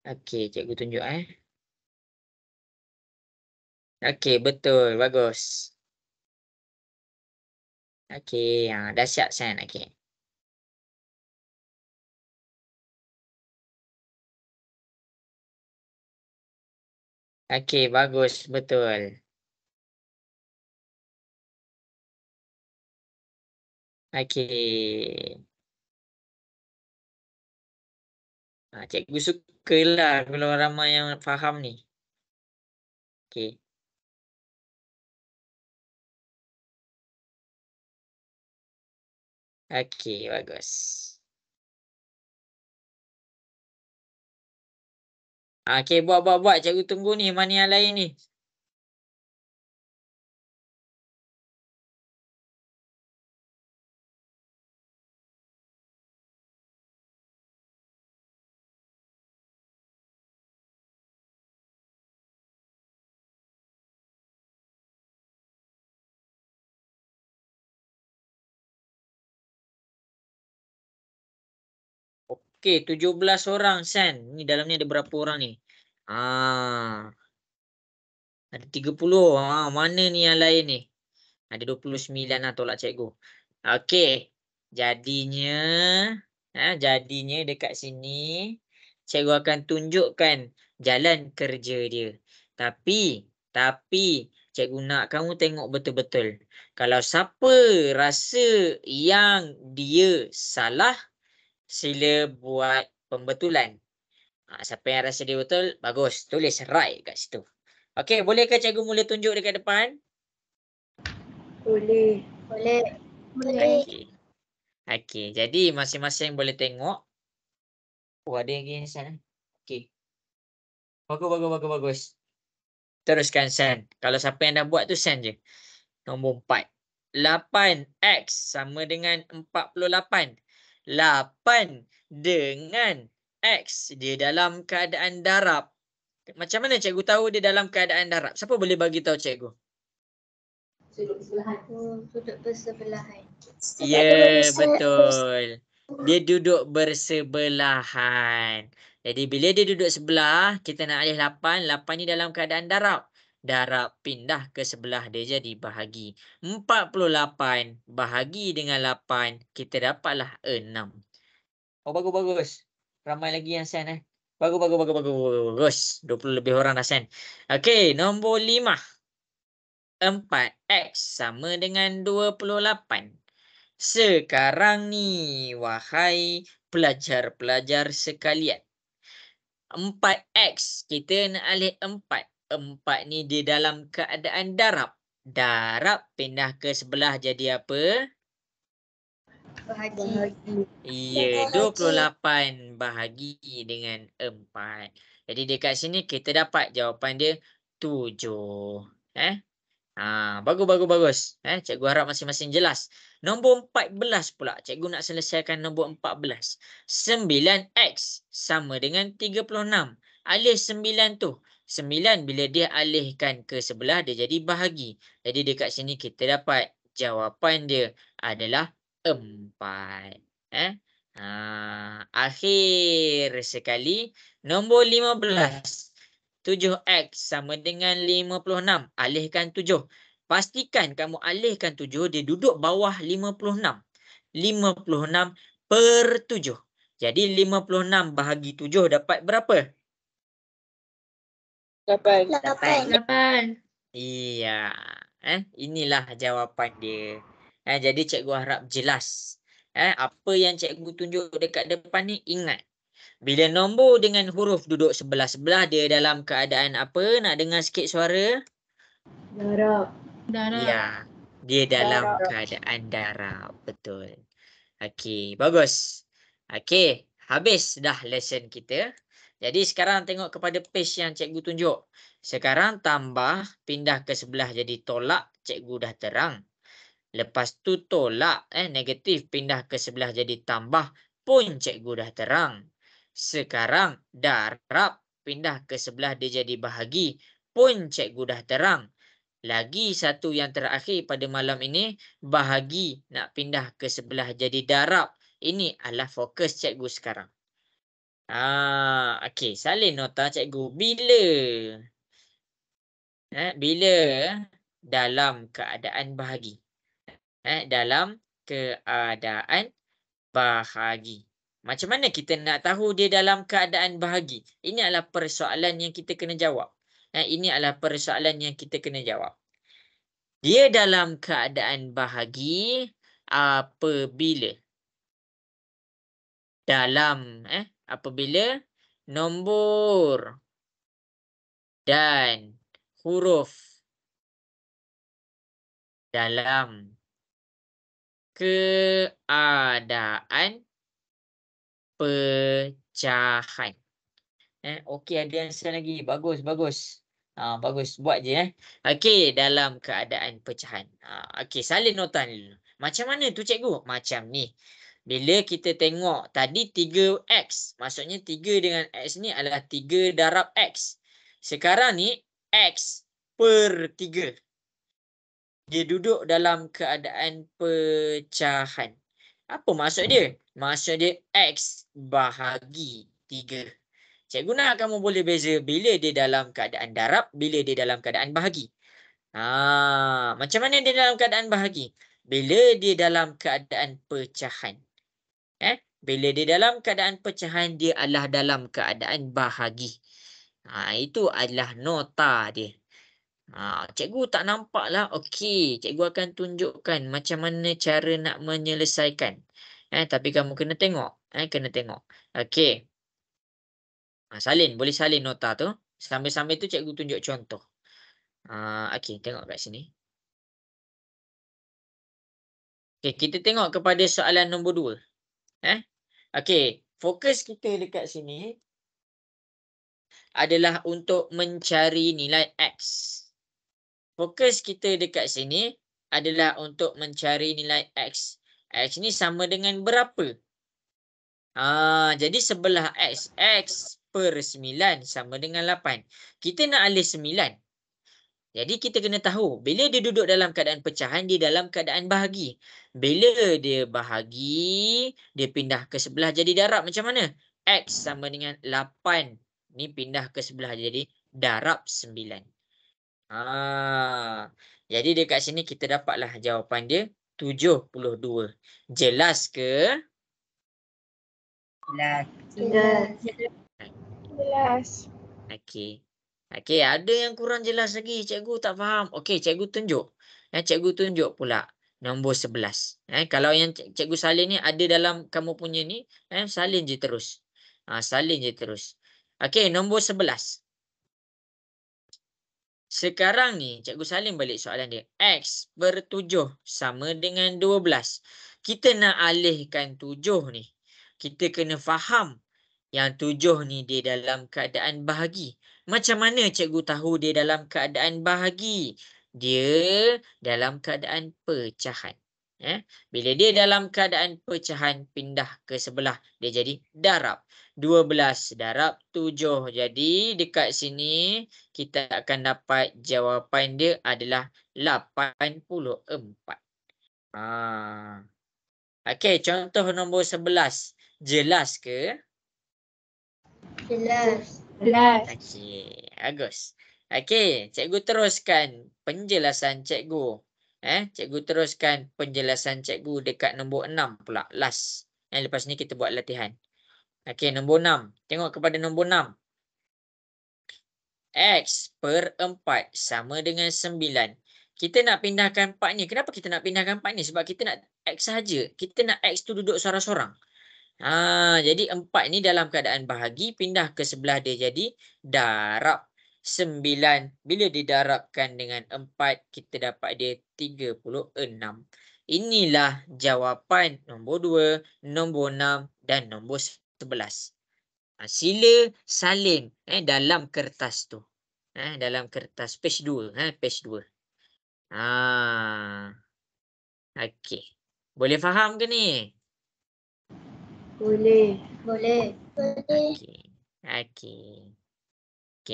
Okey, cikgu tunjuk Okey, betul. Bagus. Okey, dah siap send. Okey. Okey, bagus. Betul. Okey. Cikgu sukalah kalau ramai yang faham ni. Okey. Okey, bagus. Okey, buat. Cikgu tunggu ni. Mana yang lain ni? Okey, 17 orang San. Ni dalam ni ada berapa orang ni? Ada 30. Mana ni yang lain ni? Ada 29 lah, tolak cikgu. Okey. Jadinya dekat sini cikgu akan tunjukkan jalan kerja dia. Tapi cikgu nak kamu tengok betul-betul. Kalau siapa rasa yang dia salah, sila buat pembetulan. Siapa yang rasa dia betul, bagus. Tulis right kat situ. Okey, bolehkah cikgu mula tunjuk dekat depan? Boleh. Boleh. Okey, jadi masing-masing boleh tengok. Ada lagi ni San. Okey. Bagus. Teruskan San. Kalau siapa yang dah buat tu San je. Nombor 4. 8x sama dengan 48. 8 dengan x dia dalam keadaan darab. Macam mana cikgu tahu dia dalam keadaan darab? Siapa boleh bagi tahu cikgu? Sudut sebelahan. Sudut bersebelahan. Ya, betul. Dia duduk bersebelahan. Jadi bila dia duduk sebelah, kita nak alih 8. 8 ni dalam keadaan darab. Darab pindah ke sebelah dia jadi bahagi. 48 bahagi dengan 8, kita dapatlah 6. Oh, bagus. Ramai lagi yang San Bagus. 20 lebih orang dah San. Okey, nombor 5. 4x sama dengan 28. Sekarang ni, wahai pelajar-pelajar sekalian. 4x, kita nak alih 4. 4 ni dia dalam keadaan darab. Darab pindah ke sebelah jadi apa? Bahagi. Ya, 28 bahagi dengan 4. Jadi dekat sini kita dapat jawapan dia 7. Bagus. Cikgu harap masing-masing jelas. Nombor 14 pula. Cikgu nak selesaikan nombor 14. 9x sama dengan 36. Alih 9 tu. 9 bila dia alihkan ke sebelah, dia jadi bahagi. Jadi dekat sini kita dapat jawapan dia adalah 4. Akhir sekali. Nombor 15. 7x sama dengan 56. Alihkan 7. Pastikan kamu alihkan 7, dia duduk bawah 56. 56 per 7. Jadi 56 bahagi 7 dapat berapa? 8. Iya. Inilah jawapan dia. Jadi cikgu harap jelas. Apa yang cikgu tunjuk dekat depan ni, ingat. Bila nombor dengan huruf duduk sebelah-sebelah, dia dalam keadaan apa? Nak dengar sikit suara? Darab. Ya, dia dalam keadaan darab. Betul. Okey, bagus. Okey, habis dah lesson kita. Jadi sekarang tengok kepada page yang cikgu tunjuk. Sekarang tambah, pindah ke sebelah jadi tolak, cikgu dah terang. Lepas tu tolak, negatif, pindah ke sebelah jadi tambah, pun cikgu dah terang. Sekarang darab, pindah ke sebelah dia jadi bahagi, pun cikgu dah terang. Lagi satu yang terakhir pada malam ini, bahagi nak pindah ke sebelah jadi darab. Ini adalah fokus cikgu sekarang. Okey, salin nota cikgu. Bila dalam keadaan bahagi. Dalam keadaan bahagi. Macam mana kita nak tahu dia dalam keadaan bahagi? Ini adalah persoalan yang kita kena jawab. Ini adalah persoalan yang kita kena jawab. Dia dalam keadaan bahagi apabila apabila nombor dan huruf dalam keadaan pecahan. Okey, ada yang lagi. Bagus. Bagus. Buat je. Okey, dalam keadaan pecahan. Okey, salin nota ni dulu. Macam mana tu cikgu? Macam ni. Bila kita tengok tadi 3x. Maksudnya 3 dengan x ni adalah 3 darab x. Sekarang ni x per 3. Dia duduk dalam keadaan pecahan. Apa maksud dia? Maksud dia X bahagi 3. Cikgu nak kamu boleh beza bila dia dalam keadaan darab, bila dia dalam keadaan bahagi. Macam mana dia dalam keadaan bahagi? Bila dia dalam keadaan pecahan. Bila dia dalam keadaan pecahan, dia adalah dalam keadaan bahagi. Itu adalah nota dia. Cikgu tak nampak lah. Okey, cikgu akan tunjukkan macam mana cara nak menyelesaikan. Tapi kamu kena tengok. Kena tengok. Okey. Salin, boleh salin nota tu. Sambil-sambil tu cikgu tunjuk contoh. Okey, tengok kat sini. Okey, kita tengok kepada soalan nombor 2. Okey, fokus kita dekat sini adalah untuk mencari nilai X. Fokus kita dekat sini adalah untuk mencari nilai X. X ni sama dengan berapa? Jadi sebelah X. X per 9 sama dengan 8. Kita nak alih 9. Jadi kita kena tahu, bila dia duduk dalam keadaan pecahan, dia dalam keadaan bahagi. Bila dia bahagi, dia pindah ke sebelah jadi darab. Macam mana? X sama dengan 8. Ni pindah ke sebelah jadi darab 9. Jadi dekat sini kita dapatlah jawapan dia 72. Jelas ke? Jelas. Okey. Okey, ada yang kurang jelas lagi. Cikgu tak faham. Okey, cikgu tunjuk. Cikgu tunjuk pula nombor 11. Kalau yang cikgu salin ni ada dalam kamu punya ni, salin je terus. Salin je terus. Okey, nombor 11. Sekarang ni, cikgu salin balik soalan dia. X per 7 sama dengan 12. Kita nak alihkan 7 ni. Kita kena faham yang 7 ni dia dalam keadaan bahagi. Macam mana cikgu tahu dia dalam keadaan bahagi? Dia dalam keadaan pecahan. Bila dia dalam keadaan pecahan, pindah ke sebelah. Dia jadi darab. 12 darab 7. Jadi dekat sini kita akan dapat jawapan dia adalah 84. Okey, contoh nombor 11. Jelas ke? Jelas. Okey, bagus. Okey, cikgu teruskan penjelasan cikgu. Cikgu teruskan penjelasan cikgu dekat nombor 6 pula. Last. Lepas ni kita buat latihan. Okey, nombor 6. Tengok kepada nombor 6. X per 4 sama dengan 9. Kita nak pindahkan 4 ni. Kenapa kita nak pindahkan 4 ni? Sebab kita nak X saja. Kita nak X tu duduk sorang-sorang. Jadi 4 ni dalam keadaan bahagi, pindah ke sebelah dia jadi darab 9. Bila didarabkan dengan 4, kita dapat dia 36. Inilah jawapan nombor 2, nombor 6 dan nombor 11. Sila salin dalam kertas tu. Dalam kertas page 2. Page 2. Okey. Boleh faham ke ni? Boleh. Okey,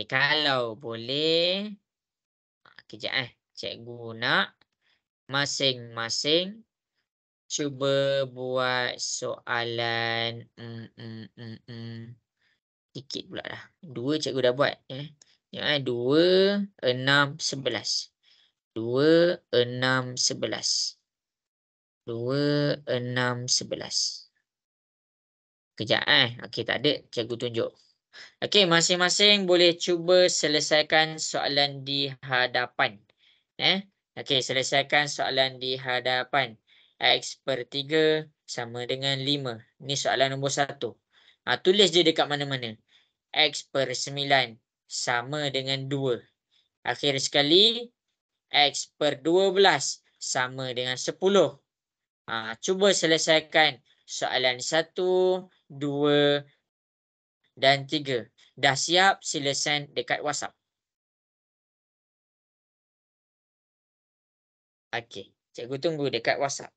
kalau boleh, kejap cikgu nak masing-masing cuba buat soalan sikit pula dah. 2 cikgu dah buat. 2, 6, 11. 2, 6, 11. 2, 6, 11. Kejap Okey, tak ada. Cikgu tunjuk. Okey, masing-masing boleh cuba selesaikan soalan di hadapan. Okey, selesaikan soalan di hadapan. X per 3 sama dengan 5. Ni soalan nombor 1. Tulis je dekat mana-mana. X per 9 sama dengan 2. Akhir sekali, X per 12 sama dengan 10. Cuba selesaikan soalan 1, 2 dan 3. Dah siap? Sila send dekat WhatsApp. Okey, cikgu tunggu dekat WhatsApp.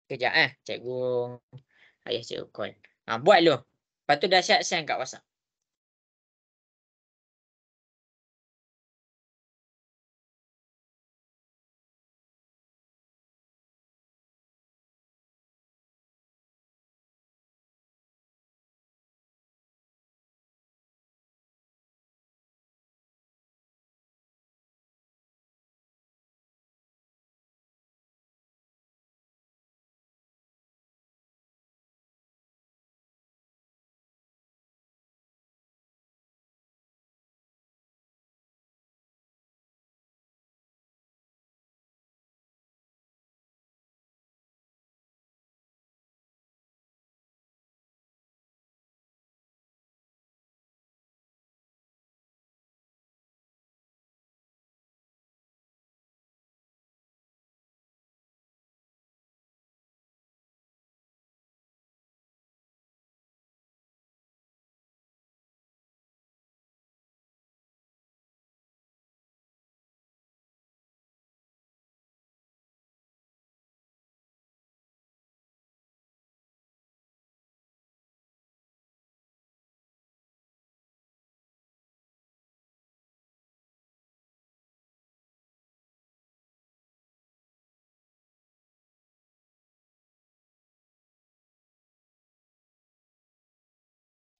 Kejap cikgu. Ayah cikgu call. Buat dulu. Lepas tu dah siap send kat WhatsApp.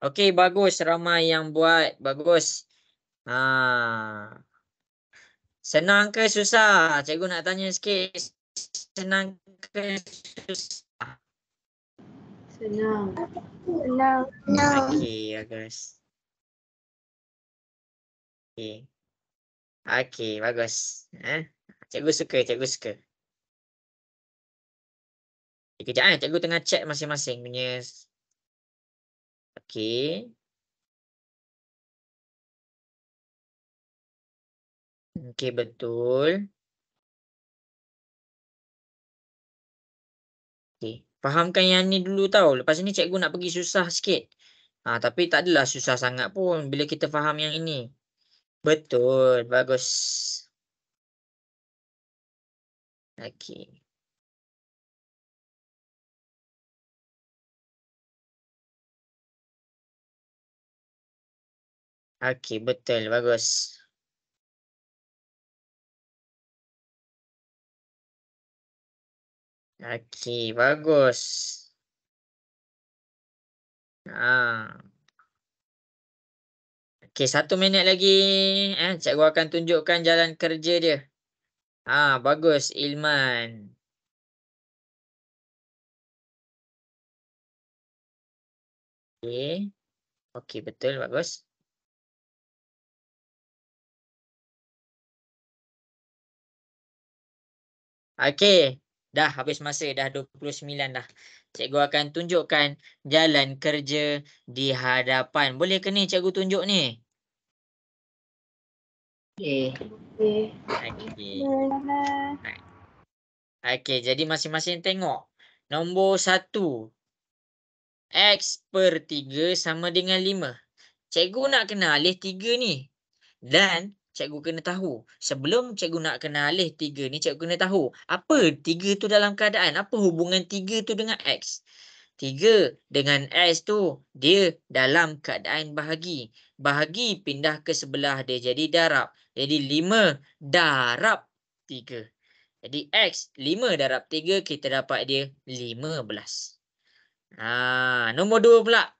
Okey, bagus. Ramai yang buat. Bagus. Senang ke susah? Cikgu nak tanya sikit. Senang ke susah? Senang. Senang. Okey, bagus. Okey. Okey, bagus. Cikgu suka, cikgu suka. Kejap cikgu tengah check masing-masing punya. Okey. Okey, betul. Okey. Fahamkan yang ni dulu tau. Lepas ni cikgu nak pergi susah sikit. Tapi tak adalah susah sangat pun bila kita faham yang ini. Betul, bagus. Okey. Okey, betul, bagus. Okey, bagus. Okey, 1 minit lagi. Cikgu akan tunjukkan jalan kerja dia. Bagus, Ilman. Okey. Okey, betul, bagus. Okey, dah habis masa, dah 29 dah. Cikgu akan tunjukkan jalan kerja di hadapan. Boleh ke ni cikgu tunjuk ni? Okey. Okey. Okey, jadi masing-masing tengok. Nombor 1. X per 3 sama dengan 5. Cikgu nak kena alih 3 ni. Dan cikgu kena tahu. Sebelum cikgu nak kena alih 3 ni, cikgu kena tahu. Apa 3 tu dalam keadaan? Apa hubungan 3 tu dengan X? 3 dengan X tu, dia dalam keadaan bahagi. Bahagi pindah ke sebelah dia jadi darab. Jadi 5 darab 3. Jadi X 5 darab 3, kita dapat dia 15. Nombor 2 pula.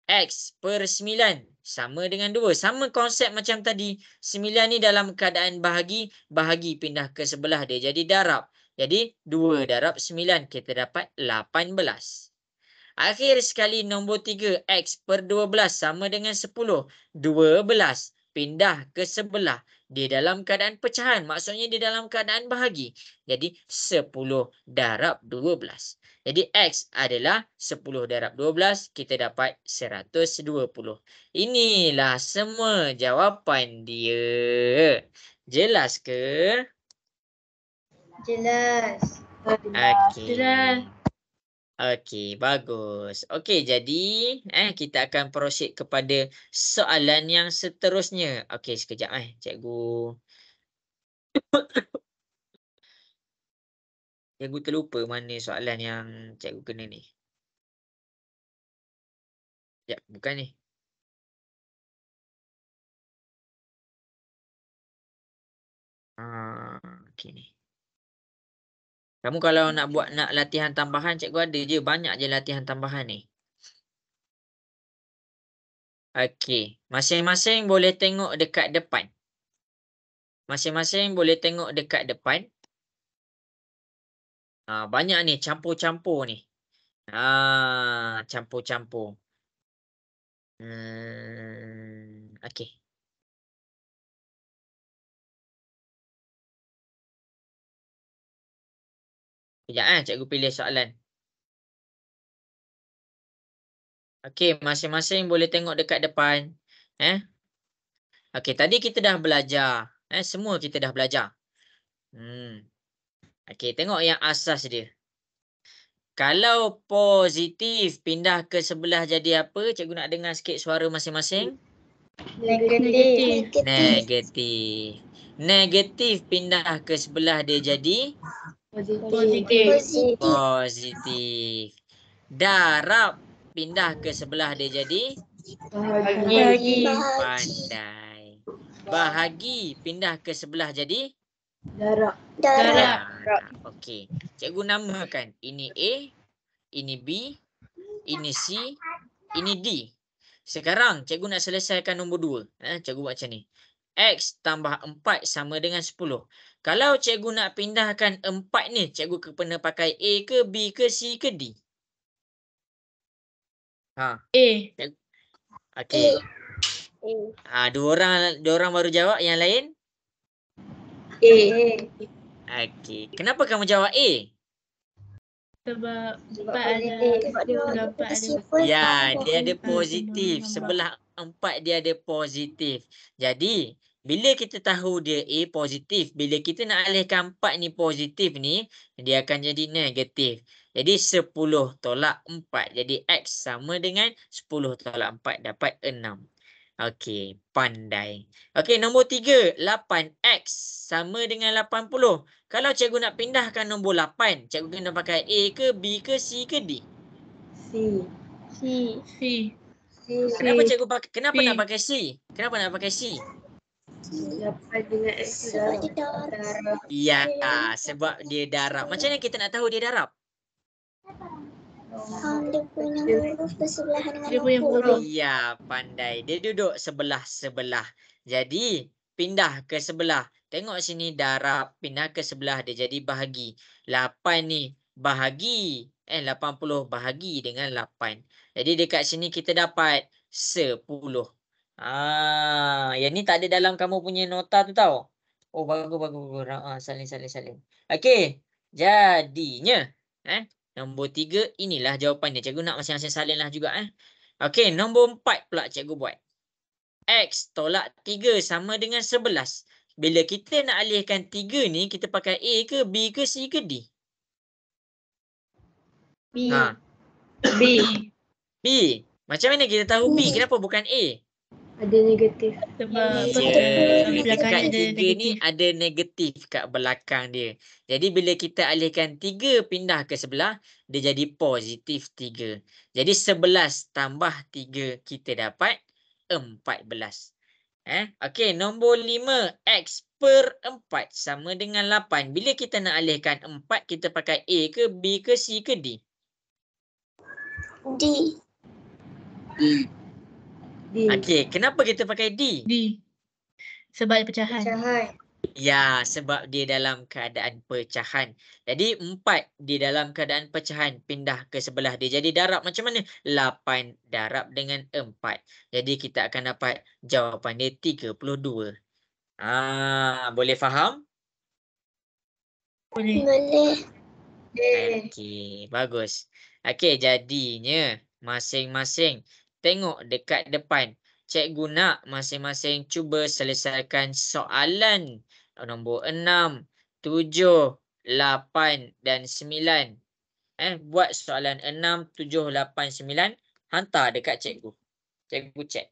X per 9 sama dengan 2. Sama konsep macam tadi. 9 ni dalam keadaan bahagi. Bahagi pindah ke sebelah dia jadi darab. Jadi 2 darab 9. Kita dapat 18. Akhir sekali nombor 3. X per 12 sama dengan 10. 12 pindah ke sebelah. Dia dalam keadaan pecahan. Maksudnya dia dalam keadaan bahagi. Jadi 10 darab 12. Jadi X adalah 10 darab 12. Kita dapat 120. Inilah semua jawapan dia. Jelas ke? Jelas. Okey. Okey, bagus. Okey, jadi kita akan proceed kepada soalan yang seterusnya. Okey, sekejap cikgu. Cikgu terlupa mana soalan yang cikgu kena ni. Ya, bukan ni. Okey ni. Kamu kalau nak buat latihan tambahan, cikgu ada je. Banyak je latihan tambahan ni. Okey. Masing-masing boleh tengok dekat depan. Masing-masing boleh tengok dekat depan. Banyak ni. Campur-campur ni. Campur-campur. Okey. Sekejap cikgu pilih soalan. Okey, masing-masing boleh tengok dekat depan. Okey, tadi kita dah belajar. Semua kita dah belajar. Okey, tengok yang asas dia. Kalau positif pindah ke sebelah jadi apa? Cikgu nak dengar sikit suara masing-masing. Negatif. Negatif. Negatif pindah ke sebelah dia jadi Positif. positif. Darab pindah ke sebelah dia jadi Bahagi. pandai. Bahagi pindah ke sebelah jadi Darab. darab. Okey. Cikgu namakan. Ini A, ini B, ini C, ini D. Sekarang cikgu nak selesaikan nombor 2. Cikgu buat macam ni. X tambah 4 sama dengan 10. Kalau cikgu nak pindahkan 4 ni, cikgu kena pakai A ke B ke C ke D? A. Okey. Dua orang baru jawab, yang lain? A. Okey. Kenapa kamu jawab A? Sebab Sebab Ya, dia ada positif. Sebelah 4 dia ada positif. Jadi, bila kita tahu dia A positif, bila kita nak alihkan 4 ni positif ni, dia akan jadi negatif. Jadi 10 tolak 4. Jadi X sama dengan 10 tolak 4 dapat 6. Okey, pandai. Okey, nombor 3, 8X sama dengan 80. Kalau cikgu nak pindahkan nombor 8, cikgu kena pakai A ke B ke C ke D? C. Kenapa nak pakai C? Kenapa nak pakai C? 8 dengan X darab. Ya, sebab dia darab. Macam mana kita nak tahu dia darab? Dia punya huruf bersebelahan dengan Dia punya huruf. Ya, pandai. Dia duduk sebelah-sebelah. Jadi, pindah ke sebelah. Tengok sini darab. Pindah ke sebelah dia jadi bahagi. 8 ni bahagi. 80 bahagi dengan 8. Jadi, dekat sini kita dapat 10. Yang ni tak ada dalam kamu punya nota tu tau. Oh, bagus. Salin. Okey. Jadinya, nombor 3, inilah jawapannya. Cikgu nak masing-masing salinlah juga. Okey, nombor 4 pula cikgu buat. X tolak 3 sama dengan 11. Bila kita nak alihkan 3 ni, kita pakai A ke B ke C ke D? B. B. Macam mana kita tahu B? Kenapa bukan A? Ada negatif. Sebab Dekat 3 ni ada negatif kat belakang dia. Jadi bila kita alihkan 3 pindah ke sebelah, dia jadi positif 3. Jadi 11 tambah 3 kita dapat 14. Okey, nombor 5, X per 4 sama dengan 8. Bila kita nak alihkan 4, kita pakai A ke B ke C ke D? D. Okey, kenapa kita pakai D? D. Sebab pecahan. Ya, sebab dia dalam keadaan pecahan. Jadi 4 di dalam keadaan pecahan pindah ke sebelah dia. Jadi darab macam mana? 8 darab dengan 4. Jadi kita akan dapat jawapan dia 32. Boleh faham? Boleh. Okey, bagus. Okey, jadinya masing-masing tengok dekat depan. Cikgu nak masing-masing cuba selesaikan soalan nombor 6, 7, 8 dan 9. Buat soalan 6, 7, 8, 9. Hantar dekat cikgu. Cikgu cek.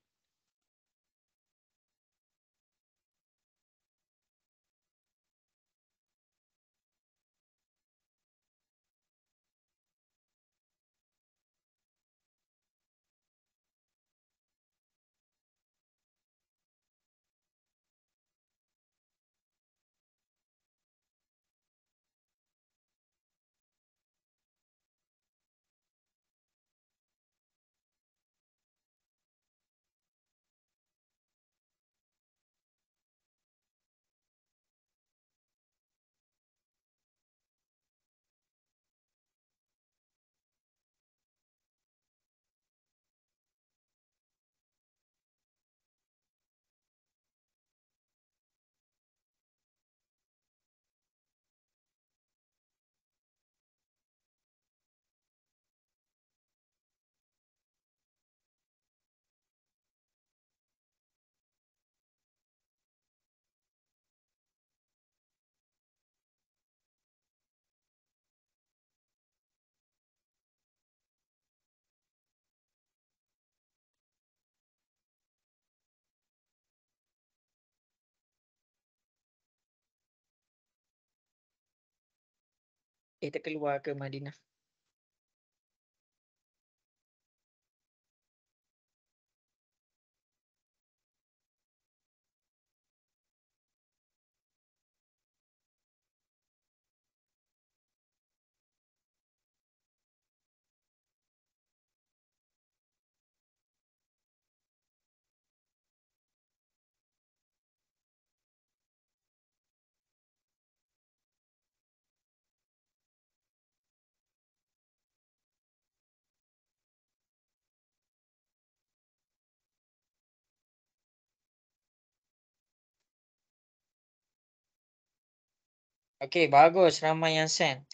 Terkeluar ke Madinah? Okey, bagus. Ramai yang send.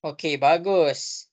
Okey, bagus.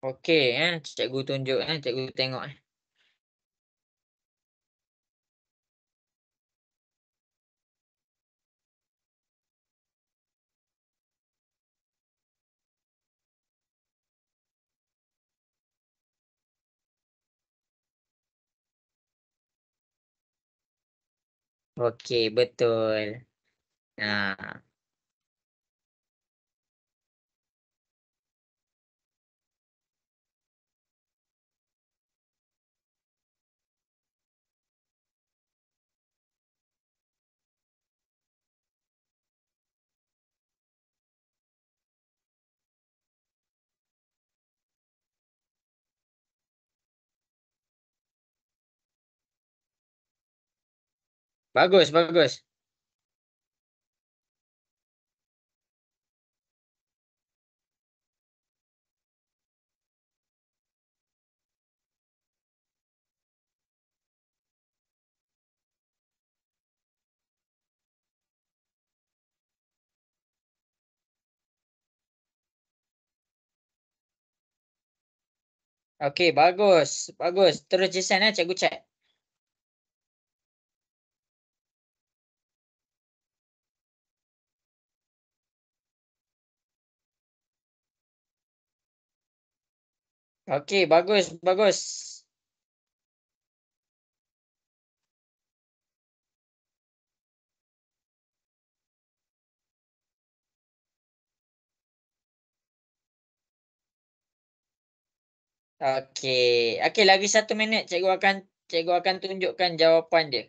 Okey, cikgu tunjuk, cikgu tengok. Okey, betul. Nah, bagus, bagus. Okey, bagus. Bagus. Terus Jason, cikgu cek. Okey, bagus, bagus. Okey. Okey, lagi 1 minit cikgu akan tunjukkan jawapan dia.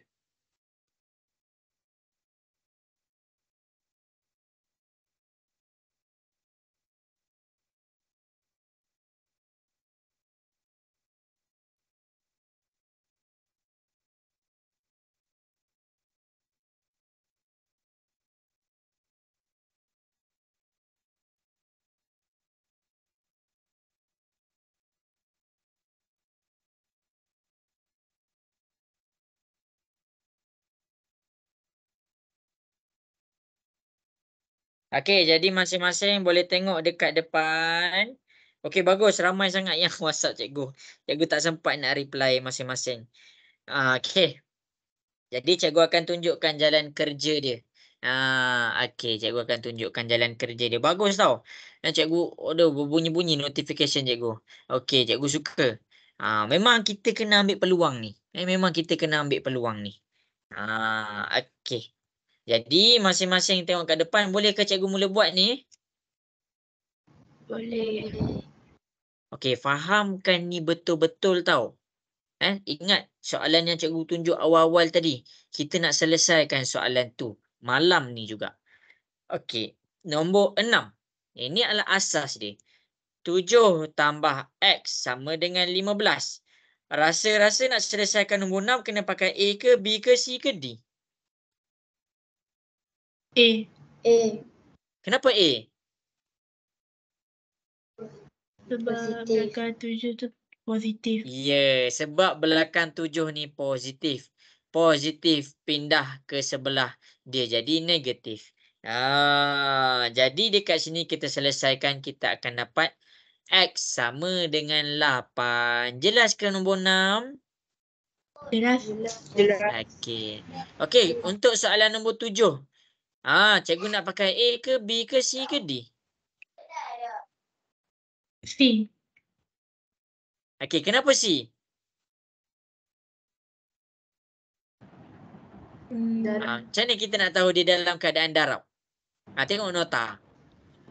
Okey, jadi masing-masing boleh tengok dekat depan. Okey, bagus. Ramai sangat yang WhatsApp cikgu. Cikgu tak sempat nak reply masing-masing. Okey. Jadi cikgu akan tunjukkan jalan kerja dia. Okey, cikgu akan tunjukkan jalan kerja dia. Bagus tau. Dan cikgu, aduh, berbunyi-bunyi notification cikgu. Okey, cikgu suka. Memang kita kena ambil peluang ni. Memang kita kena ambil peluang ni. Okey. Jadi masing-masing tengok kat depan. Boleh ke cikgu mula buat ni? Boleh. Okey, fahamkan ni betul-betul tau. Ingat soalan yang cikgu tunjuk awal-awal tadi. Kita nak selesaikan soalan tu. Malam ni juga. Okey, nombor 6. Ini adalah asas dia. 7 tambah X sama dengan 15. Rasa-rasa nak selesaikan nombor 6 kena pakai A ke B ke C ke D? A. A. Kenapa A? Sebab Positif. belakang 7 tu positif. Ya, sebab belakang 7 ni positif. Positif pindah ke sebelah dia jadi negatif. Jadi dekat sini kita selesaikan, kita akan dapat X sama dengan 8. Jelas ke nombor 6? Jelas? Okey. Okey, untuk soalan nombor 7. Cikgu nak pakai A ke B ke C ke D? C. Okey, kenapa C? Macam mana kita nak tahu dia dalam keadaan darab? Tengok nota.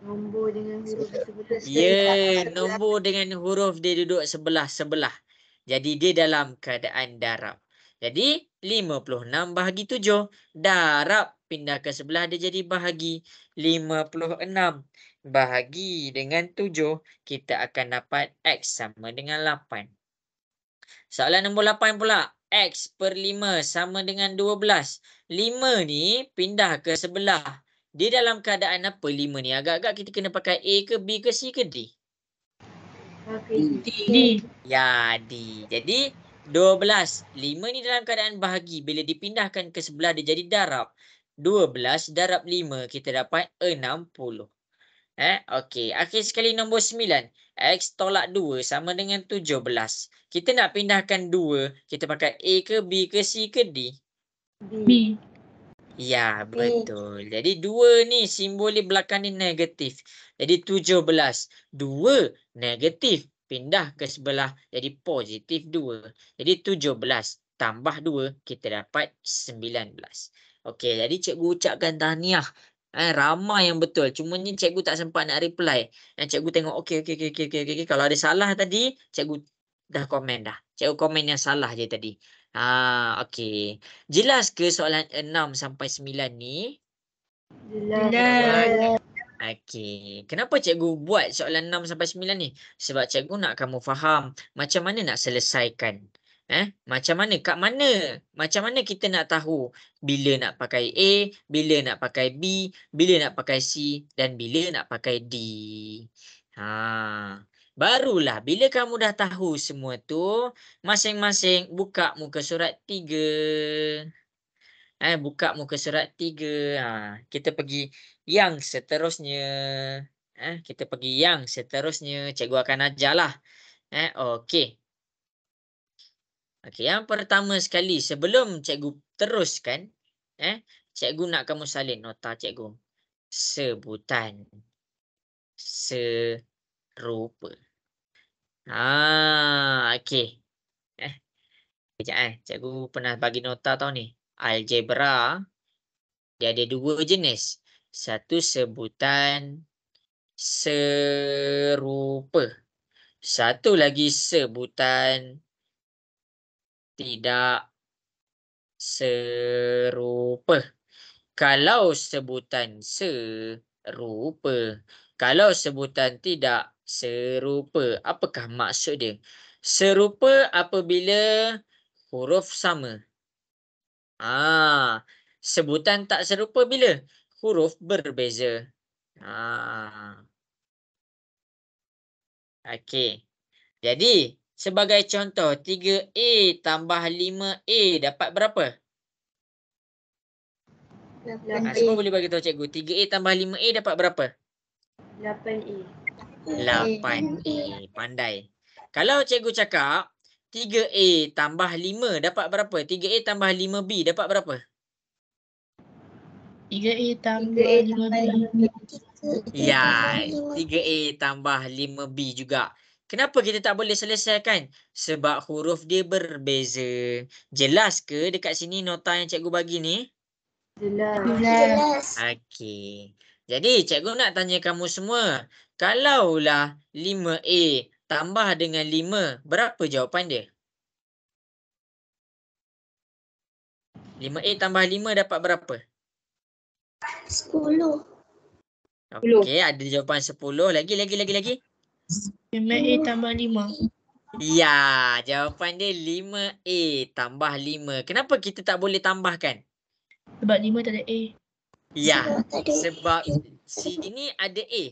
Nombor dengan huruf sebelah. Ya, nombor dengan huruf dia duduk sebelah-sebelah. Jadi dia dalam keadaan darab. Jadi 56 bahagi 7. Darab pindah ke sebelah dia jadi bahagi. 56 bahagi dengan 7. Kita akan dapat X sama dengan 8. Soalan nombor 8 pula. X per 5 sama dengan 12. 5 ni pindah ke sebelah. Dia dalam keadaan apa 5 ni? Agak-agak kita kena pakai A ke B ke C ke D? Pakai D. D. Ya, D. Jadi 12. 5 ni dalam keadaan bahagi. Bila dipindahkan ke sebelah dia jadi darab. 12 darab 5 kita dapat 60. Okey. Akhir sekali nombor 9. X tolak 2 sama dengan 17. Kita nak pindahkan 2. Kita pakai A ke B ke C ke D? B. Ya, betul. Jadi 2 ni simbol di belakang ni negatif. Jadi 17. 2 negatif. Pindah ke sebelah jadi positif 2. Jadi 17 tambah 2 kita dapat 19. Okey, jadi cikgu ucapkan tahniah. Ramai yang betul. Cuma ni cikgu tak sempat nak reply. Cikgu tengok okey. Kalau ada salah tadi, cikgu dah komen dah. Cikgu komen yang salah je tadi. Okey. Jelas ke soalan 6 sampai 9 ni? Jelas. Okey. Kenapa cikgu buat soalan 6 sampai 9 ni? Sebab cikgu nak kamu faham macam mana nak selesaikan. Macam mana kita nak tahu bila nak pakai A, bila nak pakai B, bila nak pakai C dan bila nak pakai D. Barulah bila kamu dah tahu semua tu, masing-masing buka muka surat 3. Buka muka surat 3. Kita pergi yang seterusnya. Kita pergi yang seterusnya. Cikgu akan ajarlah. Okey. Okey, yang pertama sekali sebelum cikgu teruskan, cikgu nak kamu salin nota cikgu. Sebutan serupa. Okey. Kejap cikgu pernah bagi nota tau ni. Algebra dia ada 2 jenis. Satu sebutan serupa. Satu lagi sebutan tidak serupa. Kalau sebutan serupa, kalau sebutan tidak serupa, apakah maksud dia? Serupa apabila huruf sama. Sebutan tak serupa bila huruf berbeza. Okey. Jadi, sebagai contoh, 3A tambah 5A dapat berapa? Semua boleh bagi tahu cikgu. 3A tambah 5A dapat berapa? 8A. 8A. Pandai. Kalau cikgu cakap 3A tambah 5 dapat berapa? 3A tambah 5B dapat berapa? 3A tambah 5B. Ya, 3A tambah 5B juga. Kenapa kita tak boleh selesaikan? Sebab huruf dia berbeza. Jelas ke dekat sini nota yang cikgu bagi ni? Jelas. Okey. Jadi cikgu nak tanya kamu semua. Kalaulah 5A tambah dengan 5, berapa jawapan dia? 5A tambah 5 dapat berapa? 10. Okey, ada jawapan 10. Lagi. 5A tambah 5. Ya, jawapan dia 5A tambah 5. Kenapa kita tak boleh tambahkan? Sebab 5 tak ada A. Ya, Sebab tak ada sebab sini ada A.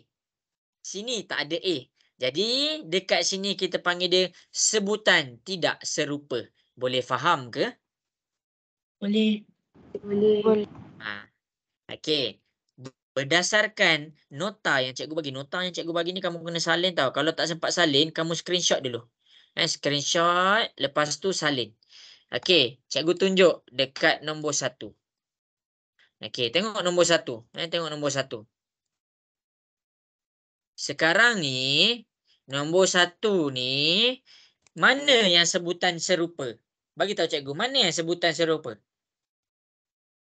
Sini tak ada A. Jadi dekat sini kita panggil dia sebutan tidak serupa. Boleh faham ke? Boleh. Boleh. Ha. Okey. Berdasarkan nota yang cikgu bagi. Nota yang cikgu bagi ni kamu kena salin tau. Kalau tak sempat salin, kamu screenshot dulu. Screenshot. Lepas tu salin. Okey. Cikgu tunjuk dekat nombor 1. Okey. Tengok nombor 1. Tengok nombor 1. Sekarang ni, nombor 1 ni, mana yang sebutan serupa? Bagi tahu cikgu, mana yang sebutan serupa?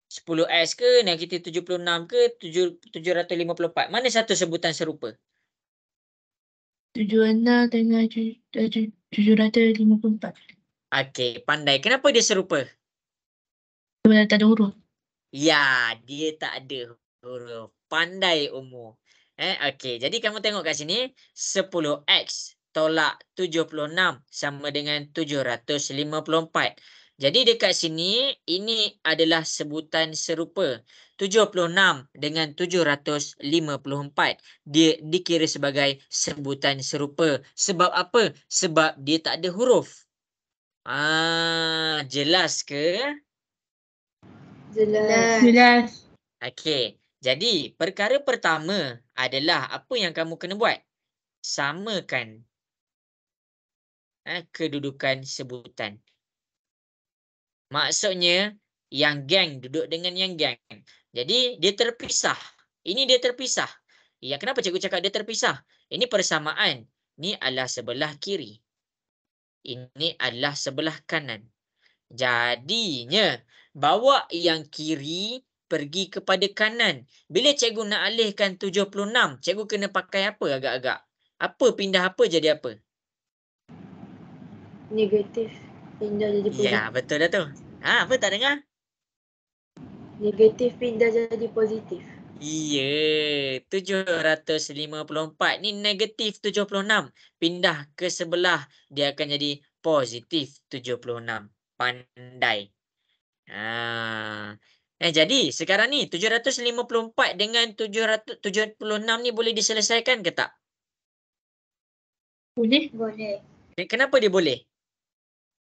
10x ke, negatif 76 ke, 754? Mana satu sebutan serupa? 76 dengan 754. Okey, pandai. Kenapa dia serupa? Sebab tak ada huruf. Ya, dia tak ada huruf. Pandai umur. Okey, jadi kamu tengok kat sini. 10x tolak 76 sama dengan 754. Jadi dekat sini, ini adalah sebutan serupa. 76 dengan 754. Dia dikira sebagai sebutan serupa. Sebab apa? Sebab dia tak ada huruf. Jelas ke? Jelas. Jelas. Okey. Jadi, perkara pertama adalah apa yang kamu kena buat? Samakan kedudukan sebutan. Maksudnya, yang geng duduk dengan yang geng. Jadi, dia terpisah. Ini dia terpisah. Ya, kenapa cikgu cakap dia terpisah? Ini persamaan. Ini adalah sebelah kiri. Ini adalah sebelah kanan. Jadinya, bawa yang kiri pergi kepada kanan. Bila cikgu nak alihkan 76, cikgu kena pakai apa agak-agak? Apa pindah apa jadi apa? Negatif. Pindah jadi positif. Ya, betul dah tu. Apa tak dengar? Negatif pindah jadi positif. Ya, 754 ni negatif 76. Pindah ke sebelah, dia akan jadi positif 76. Pandai. Jadi sekarang ni 754 dengan 776 ni boleh diselesaikan ke tak? Boleh. boleh. Kenapa dia boleh?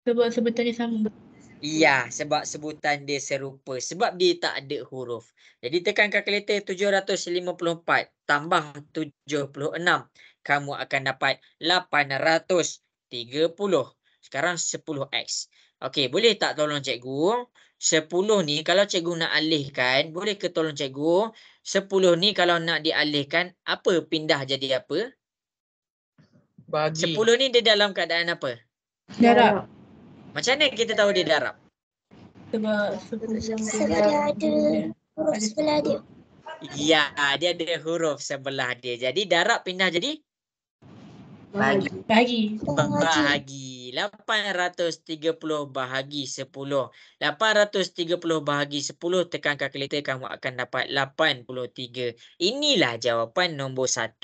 Sebab sebutannya sama. Ya, sebab sebutan dia serupa. Sebab dia tak ada huruf. Jadi tekan kalkulator 754 tambah 76. Kamu akan dapat 830. Sekarang 10x. Okey, boleh tak tolong cikgu? 10 ni kalau cikgu nak alihkan, boleh ke tolong cikgu? 10 ni kalau nak dialihkan, apa pindah jadi apa? Bagi. 10 ni dia dalam keadaan apa? Darab. Macam mana kita tahu dia darab? Sebab Sebab dia ada huruf sebelah dia. Ya, dia ada huruf sebelah dia. Jadi darab pindah jadi Bahagi. bahagi. bahagi. 830 bahagi 10. 830 bahagi 10 tekan kalkulator, kamu akan dapat 83. Inilah jawapan nombor 1.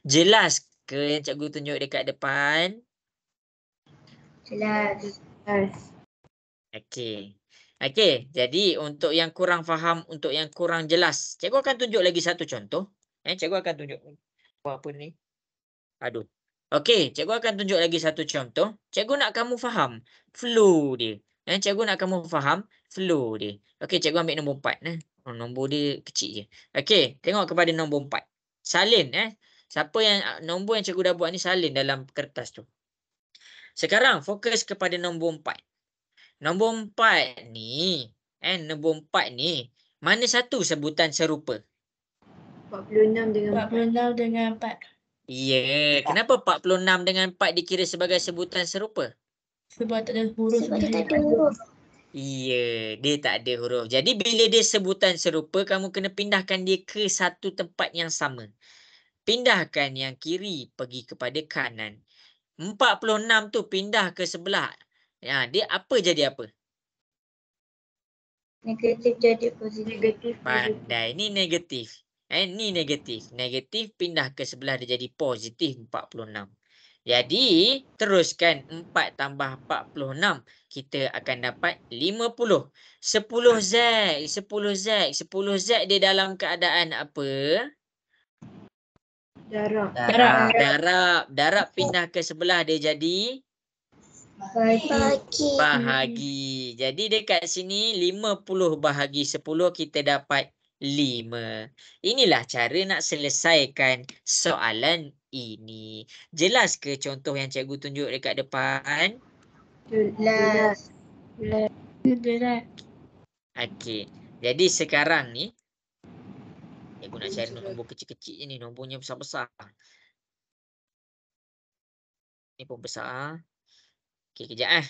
Jelas ke yang cikgu tunjuk dekat depan? Jelas. Okey. Okey, jadi untuk yang kurang faham, untuk yang kurang jelas, cikgu akan tunjuk lagi satu contoh. Cikgu akan tunjuk apa ni? Aduh. Okey, cikgu akan tunjuk lagi satu contoh. Cikgu nak kamu faham flow dia. Cikgu nak kamu faham flow dia. Okey, cikgu ambil nombor 4. Nombor dia kecil je. Okey, tengok kepada nombor 4. Salin. Siapa yang nombor yang cikgu dah buat ni salin dalam kertas tu. Sekarang fokus kepada nombor 4. Nombor 4 ni, nombor 4 ni, mana satu sebutan serupa? 46 dengan 46 dengan 4. Ya, kenapa 46 dengan 4 dikira sebagai sebutan serupa? Sebab tak ada huruf Sebab dia tak sebelah ada huruf. Ya, dia tak ada huruf. Jadi bila dia sebutan serupa, kamu kena pindahkan dia ke satu tempat yang sama. Pindahkan yang kiri pergi kepada kanan. 46 tu pindah ke sebelah. Dia apa jadi apa? Negatif jadi positif. negatif. Pandai. Ni negatif. Ni negatif. Negatif pindah ke sebelah dia jadi positif 46. Jadi, teruskan 4 tambah 46. Kita akan dapat 50. 10Z. 10Z. 10Z dia dalam keadaan apa? Darab. Darab pindah ke sebelah dia jadi Bagi. bahagi. Jadi dekat sini 50 bahagi 10 kita dapat 5. Inilah cara nak selesaikan soalan ini. Jelas ke contoh yang cikgu tunjuk dekat depan? Jelas. Jelas. Okey. Jadi sekarang ni cikgu nak cari nombor kecil-kecil je ni. Nombornya besar-besar. Ni pun besar. Okey, kejap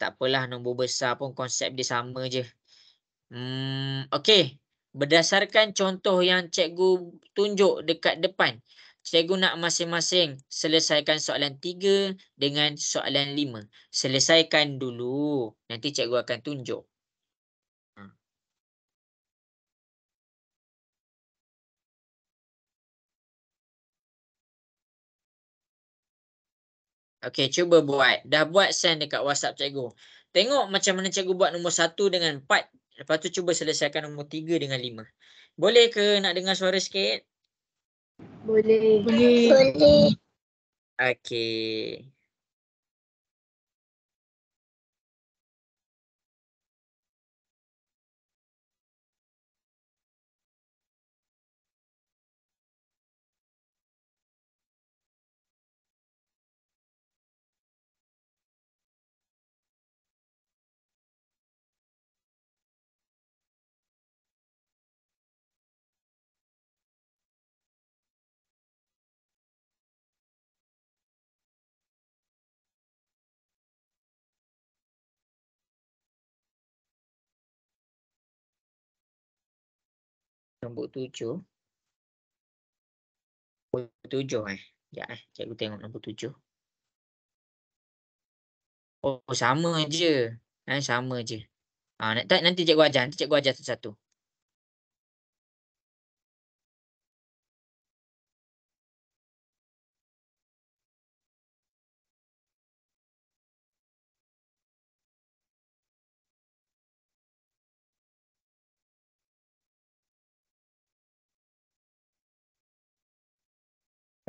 tak apalah, nombor besar pun konsep dia sama je. Okey. Berdasarkan contoh yang cikgu tunjuk dekat depan, cikgu nak masing-masing selesaikan soalan 3 dengan soalan 5. Selesaikan dulu. Nanti cikgu akan tunjuk. Okey, cuba buat. Dah buat send dekat WhatsApp cikgu. Tengok macam mana cikgu buat nombor 1 dengan 4. Lepas tu cuba selesaikan nombor 3 dengan 5. Boleh ke nak dengar suara sikit? Boleh. Boleh. Okey. Nombor 7. Nombor 7 Sekejap cikgu tengok nombor 7. Oh, sama je. Sama je. Nanti cikgu ajar. Nanti cikgu ajar satu-satu.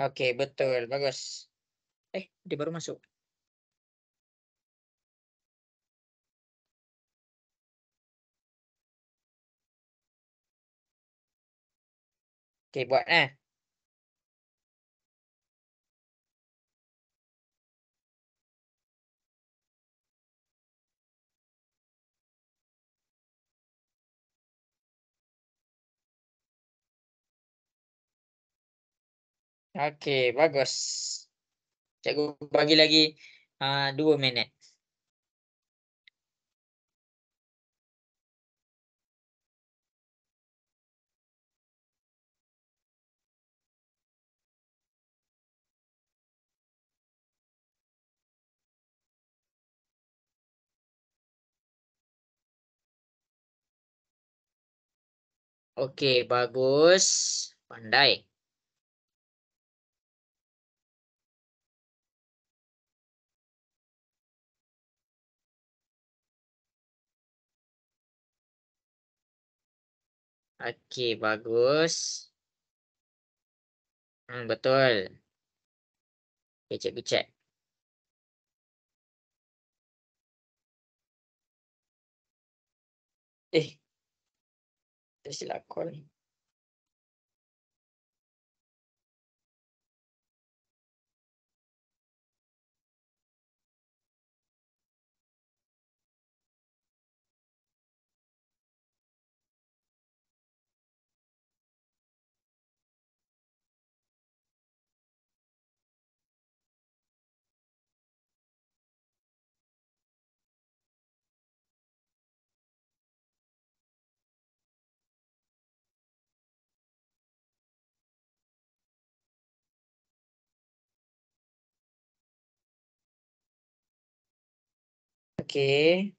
Okey, betul. Bagus. Dia baru masuk. Okey, buat Okey, bagus. Cikgu bagi lagi 2 minit. Okey, bagus. Pandai. Okey, bagus. Betul. Okey, cikgu cek. Tersilap call ni. Okey.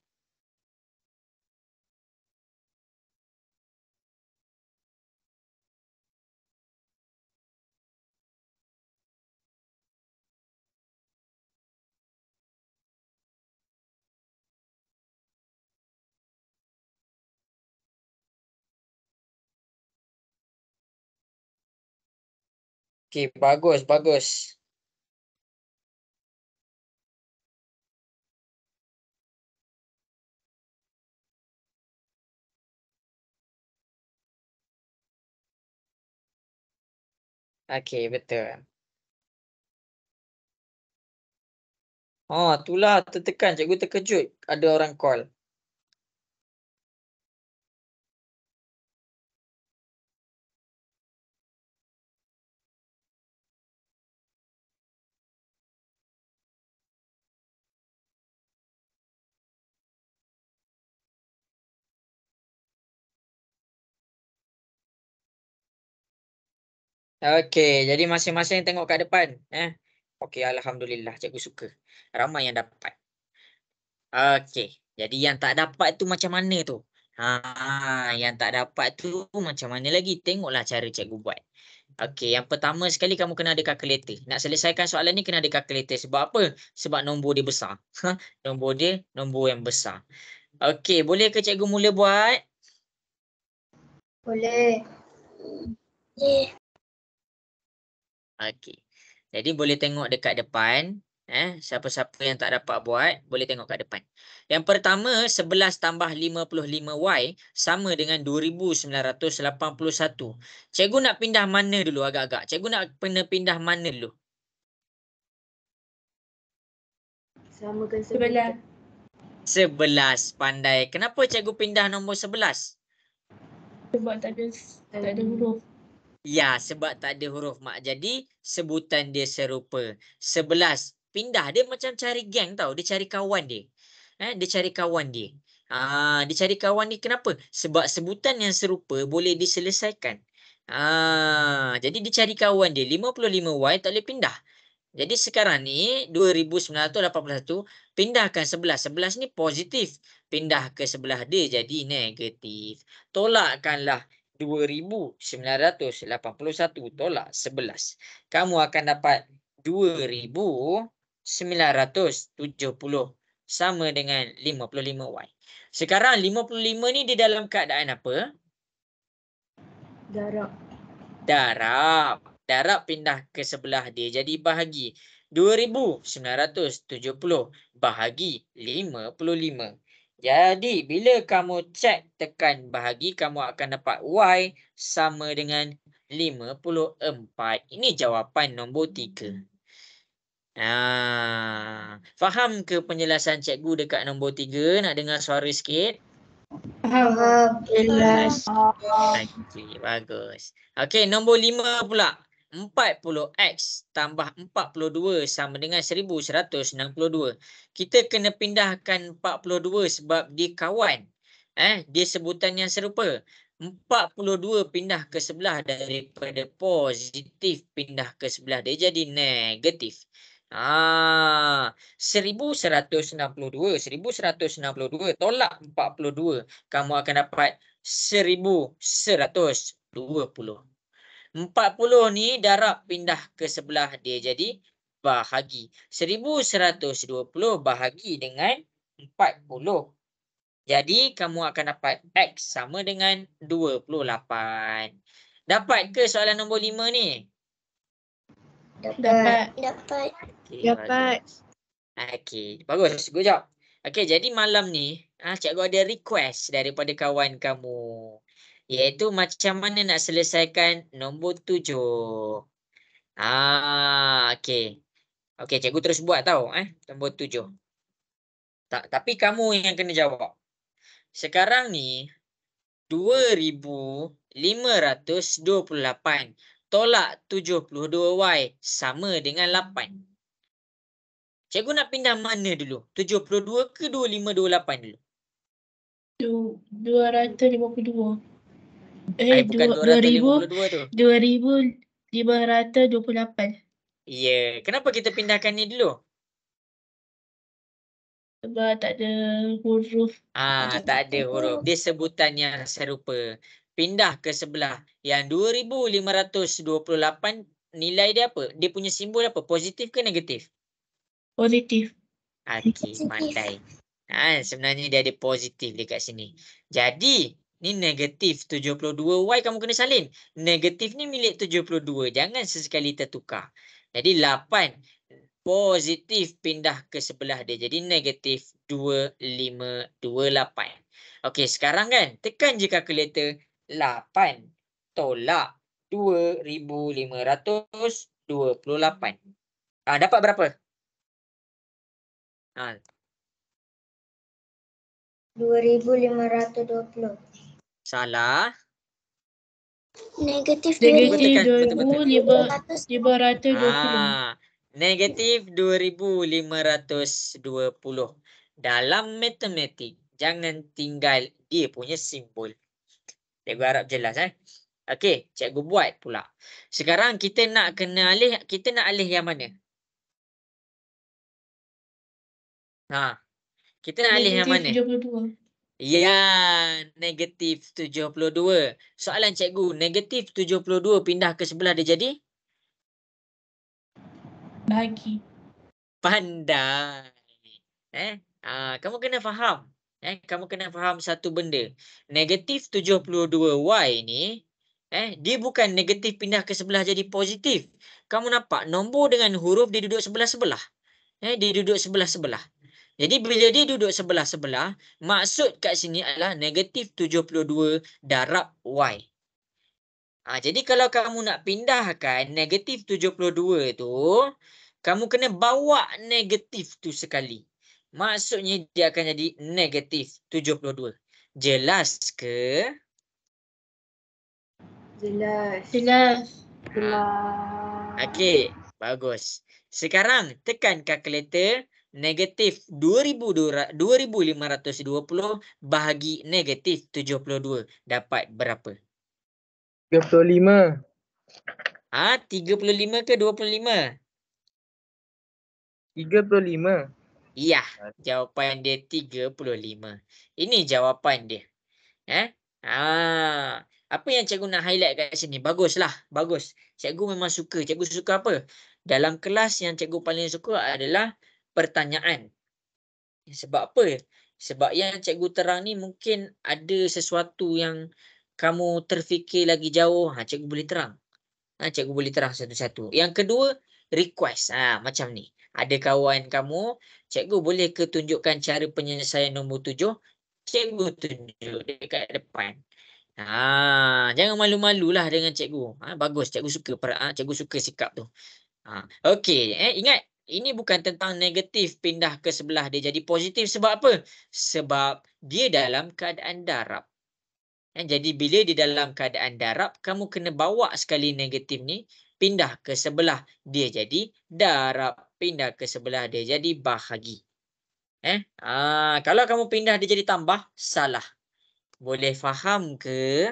Okey, bagus, bagus. Okey, betul. Oh, itulah tertekan. Cikgu terkejut ada orang call. Okey, jadi masing-masing tengok kat depan. Okey, alhamdulillah cikgu suka. Ramai yang dapat. Okey, jadi yang tak dapat tu macam mana tu? Yang tak dapat tu macam mana lagi? Tengoklah cara cikgu buat. Okey, yang pertama sekali kamu kena ada kalkulator. Nak selesaikan soalan ni kena ada kalkulator. Sebab apa? Sebab nombor dia besar. Nombor dia nombor yang besar. Okey, boleh ke cikgu mula buat? Boleh. Okey. Jadi boleh tengok dekat depan. Siapa-siapa yang tak dapat buat, boleh tengok kat depan. Yang pertama, 11 tambah 55Y sama dengan 2,981. Cikgu nak pindah mana dulu agak-agak? Cikgu nak kena pindah mana dulu? Samakan 11. 11. Pandai. Kenapa cikgu pindah nombor 11? Sebab tak ada huruf. Ya, sebab tak ada huruf mak. Jadi, sebutan dia serupa. 11. Pindah. Dia macam cari geng tau. Dia cari kawan dia. Dia cari kawan dia. Dia cari kawan dia kenapa? Sebab sebutan yang serupa boleh diselesaikan. Jadi dia cari kawan dia. 55Y tak boleh pindah. Jadi sekarang ni 2,981 pindahkan 11. 11 ni positif. Pindah ke sebelah dia jadi negatif. Tolakkanlah 2,981 tolak 11. Kamu akan dapat 2,970 sama dengan 55Y. Sekarang 55 ni di dalam keadaan apa? darab. Darab. Darab pindah ke sebelah dia jadi bahagi. 2,970 bahagi 55. Jadi bila kamu cek tekan bahagi, kamu akan dapat Y sama dengan 54. Ini jawapan nombor 3. Faham ke penjelasan cikgu dekat nombor 3? Nak dengar suara sikit? Faham. Jelas. Okey, bagus. Okey, nombor 5 pula. 40x tambah 42 sama dengan 1,162. Kita kena pindahkan 42 sebab dia kawan. Dia sebutan yang serupa. 42 pindah ke sebelah daripada positif pindah ke sebelah dia jadi negatif. 1,162 tolak 42. Kamu akan dapat 1,120. 40 ni darab pindah ke sebelah dia jadi bahagi. 1,120 bahagi dengan 40. Jadi kamu akan dapat X sama dengan 28. Dapat ke soalan nombor 5 ni? Dapat. Okey, Dapat. bagus. Okey, bagus. Good job. Okey, jadi malam ni cikgu ada request daripada kawan kamu. Iaitu macam mana nak selesaikan nombor 7. Okey. Okey, cikgu terus buat tau nombor 7. Tapi kamu yang kena jawab. Sekarang ni 2,528 tolak 72Y sama dengan 8. Cikgu nak pindah mana dulu? 72 ke 2,528 dulu? 252. Bukan 252 tu. 2,528. Ya. Kenapa kita pindahkan ni dulu? Sebab tak ada huruf. Tak ada huruf. Dia sebutan yang serupa. Pindah ke sebelah. Yang 2,528 nilai dia apa? Dia punya simbol apa? Positif ke negatif? Positif. Okey, pandai. Sebenarnya dia ada positif dekat sini. Jadi, Ni negatif 72Y kamu kena salin. Negatif ni milik 72. Jangan sesekali tertukar. Jadi 8 positif pindah ke sebelah dia. Jadi negatif 2528. Okey, sekarang kan tekan je kalkulator 8 tolak 2528. Dapat berapa? Ha, 2520. salah. Negatif Negatif Betul. 2520. Negatif 2520. Dalam matematik, jangan tinggal dia punya simbol. Cikgu harap jelas Okey, cikgu buat pula. Sekarang kita nak alih yang mana? Kita nak alih yang mana? Negatif 72. Ya, negatif 72. Soalan cikgu, negatif 72 pindah ke sebelah dia jadi? Bahagi. Pandai. Kamu kena faham. Kamu kena faham satu benda. Negatif 72Y ni, dia bukan negatif pindah ke sebelah jadi positif. Kamu nampak nombor dengan huruf dia duduk sebelah-sebelah. Dia duduk sebelah-sebelah. Jadi bila dia duduk sebelah-sebelah, maksud kat sini adalah negatif 72 darab Y. Jadi kalau kamu nak pindahkan negatif 72 tu, kamu kena bawa negatif tu sekali. Maksudnya dia akan jadi negatif 72. Jelas ke? Jelas. Jelas. Okey, bagus. Sekarang tekan kalkulator. Negatif 2520 bahagi negatif 72. Dapat berapa? 35. 35 ke 25? 35. Ya, jawapan dia 35. Ini jawapan dia. Apa yang cikgu nak highlight kat sini? Baguslah, bagus. Cikgu memang suka. Cikgu suka apa? Dalam kelas yang cikgu paling suka adalah pertanyaan. Sebab apa? Sebab yang cikgu terang ni mungkin ada sesuatu yang kamu terfikir lagi jauh. Cikgu boleh terang. Cikgu boleh terang satu-satu. Yang kedua, request. Macam ni. Ada kawan kamu, cikgu boleh ke tunjukkan cara penyelesaian nombor 7? Cikgu tunjuk dekat depan. Jangan malu-malulah dengan cikgu. Bagus, cikgu suka sikap tu. Okey, ingat ini bukan tentang negatif pindah ke sebelah dia jadi positif. Sebab apa? Sebab dia dalam keadaan darab. Jadi bila di dalam keadaan darab, kamu kena bawa sekali negatif ni pindah ke sebelah dia jadi darab, pindah ke sebelah dia jadi bahagi. Kalau kamu pindah dia jadi tambah, salah. Boleh faham ke?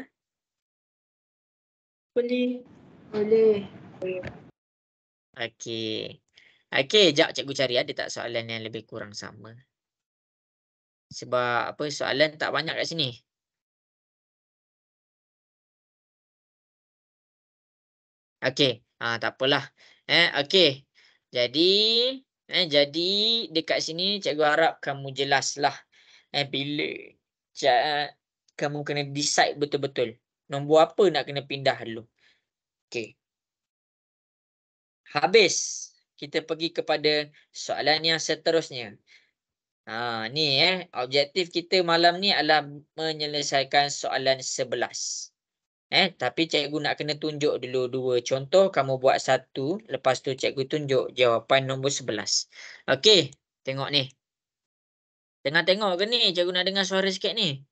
Boleh. Okey. Jap cikgu cari ada tak soalan yang lebih kurang sama. Sebab apa soalan tak banyak kat sini. Okey, tak apalah. Okey. Jadi dekat sini cikgu harap kamu jelaslah. Bila kamu kena decide betul-betul. Nombor apa nak kena pindah dulu. Okey. Habis. Kita pergi kepada soalan yang seterusnya. Ni objektif kita malam ni adalah menyelesaikan soalan 11. Tapi cikgu nak kena tunjuk dulu 2 contoh. Kamu buat 1. Lepas tu cikgu tunjuk jawapan nombor 11. Okey. Tengok ni. Tengah tengok ke ni? Cikgu nak dengar suara sikit ni.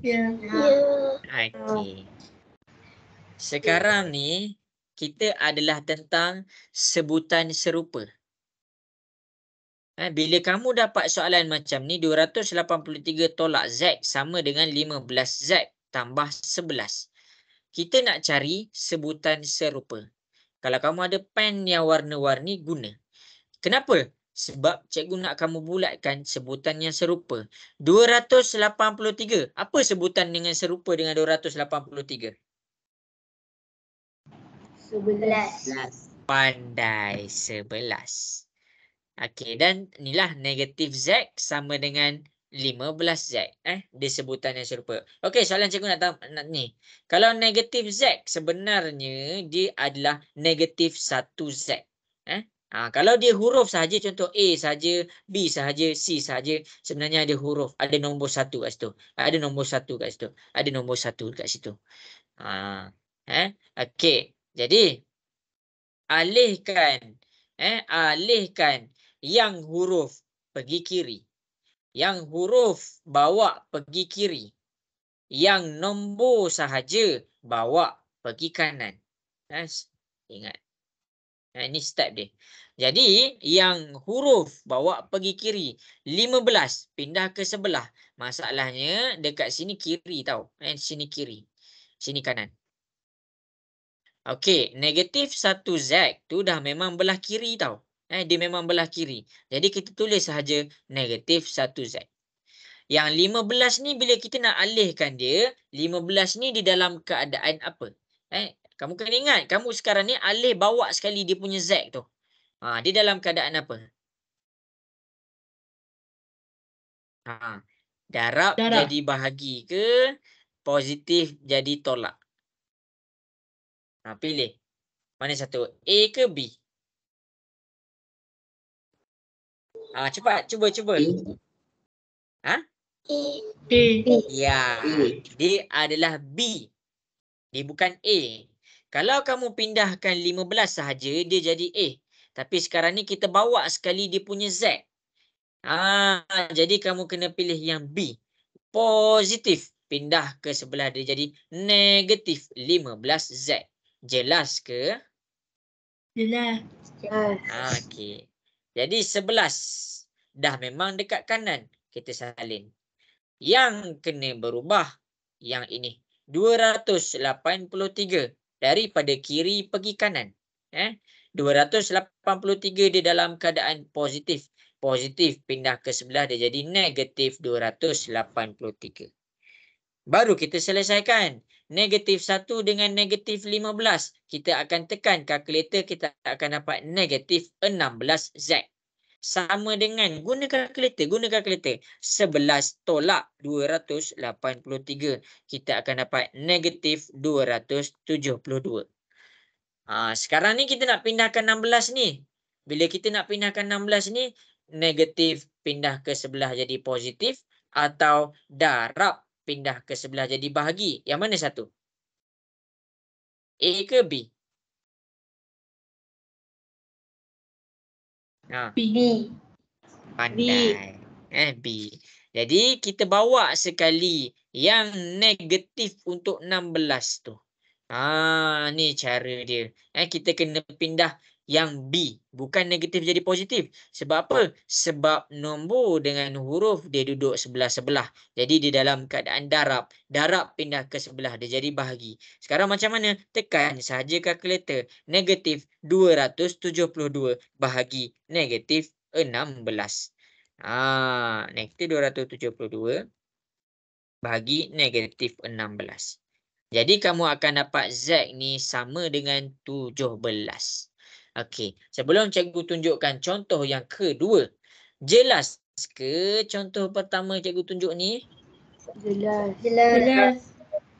Ya. Okey. Sekarang ni kita adalah tentang sebutan serupa. Bila kamu dapat soalan macam ni, 283 tolak Z sama dengan 15Z tambah 11. Kita nak cari sebutan serupa. Kalau kamu ada pen yang warna-warni, guna. Kenapa? Sebab cikgu nak kamu bulatkan sebutan yang serupa. 283. Apa sebutan dengan serupa dengan 283? 11. Pandai, 11. Okey, dan inilah negatif Z sama dengan 15Z. Dia sebutan yang serupa. Okey, soalan cikgu nak ni. Kalau negatif Z sebenarnya dia adalah negatif 1Z. Kalau dia huruf sahaja, contoh A sahaja, B sahaja, C sahaja, sebenarnya ada huruf, ada nombor 1 kat situ. Ada nombor 1 kat situ. Ada nombor 1 kat situ. Okey. Jadi alihkan yang huruf pergi kiri. Yang huruf bawa pergi kiri. Yang nombor sahaja bawa pergi kanan. Ingat. Ini step dia. Jadi, yang huruf bawa pergi kiri. 15 pindah ke sebelah. Masalahnya dekat sini kiri tau. Sini kiri. Sini kanan. Okey, negatif 1Z tu dah memang belah kiri tau. Dia memang belah kiri. Jadi kita tulis sahaja negatif 1Z. Yang 15 ni bila kita nak alihkan dia, 15 ni di dalam keadaan apa? Kamu kena ingat, kamu sekarang ni alih bawa sekali dia punya Z tu. Dia dalam keadaan apa? Darab jadi bahagi ke positif jadi tolak? Pilih. Mana satu? A ke B? Cepat, cuba. A. Ya, dia adalah B. Dia bukan A. Kalau kamu pindahkan 15 sahaja, dia jadi A. Tapi sekarang ni kita bawa sekali dia punya Z. Jadi kamu kena pilih yang B. Positif. Pindah ke sebelah dia jadi negatif 15Z. Jelas ke? Jelas. Okey. Jadi 11. Dah memang dekat kanan. Kita salin. Yang kena berubah yang ini. 283 daripada kiri pergi kanan. 283 di dalam keadaan positif. Positif pindah ke sebelah dia jadi negatif 283. Baru kita selesaikan. Negatif 1 dengan negatif 15. Kita akan tekan kalkulator, kita akan dapat negatif 16Z. Sama dengan guna kalkulator. 11 tolak 283. Kita akan dapat negatif 272. Sekarang ni kita nak pindahkan 16 ni. Bila kita nak pindahkan 16 ni, negatif pindah ke sebelah jadi positif atau darab pindah ke sebelah jadi bahagi. Yang mana satu? A ke B? B. Pandai. B. Jadi kita bawa sekali yang negatif untuk 16 tu. Ni cara dia. Kita kena pindah yang B. Bukan negatif jadi positif. Sebab apa? Sebab nombor dengan huruf dia duduk sebelah-sebelah. Jadi di dalam keadaan darab. Darab pindah ke sebelah. Dia jadi bahagi. Sekarang macam mana? Tekan sahaja kalkulator. Negatif 272 bahagi negatif 16. Negatif 272 bahagi negatif 16. Jadi kamu akan dapat Z ni sama dengan 17. Okey, sebelum cikgu tunjukkan contoh yang kedua. Jelas ke contoh pertama cikgu tunjuk ni? Jelas.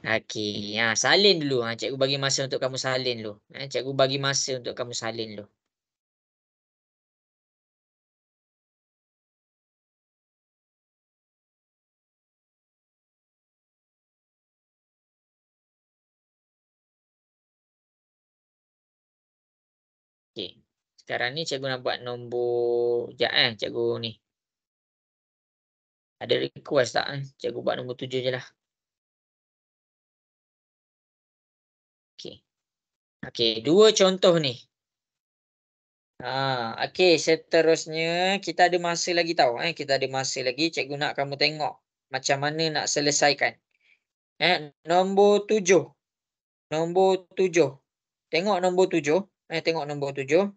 Okey, salin dulu. Cikgu bagi masa untuk kamu salin dulu. Cikgu bagi masa untuk kamu salin dulu. Okey. Sekarang ni cikgu nak buat nombor cikgu ni. Ada request tak? Cikgu buat nombor 7 je lah. Okey. Okey, dua contoh ni. Okey, seterusnya kita ada masa lagi tau. Kita ada masa lagi. Cikgu nak kamu tengok macam mana nak selesaikan. Nombor 7. Nombor 7. Tengok nombor 7. Tengok nombor 7.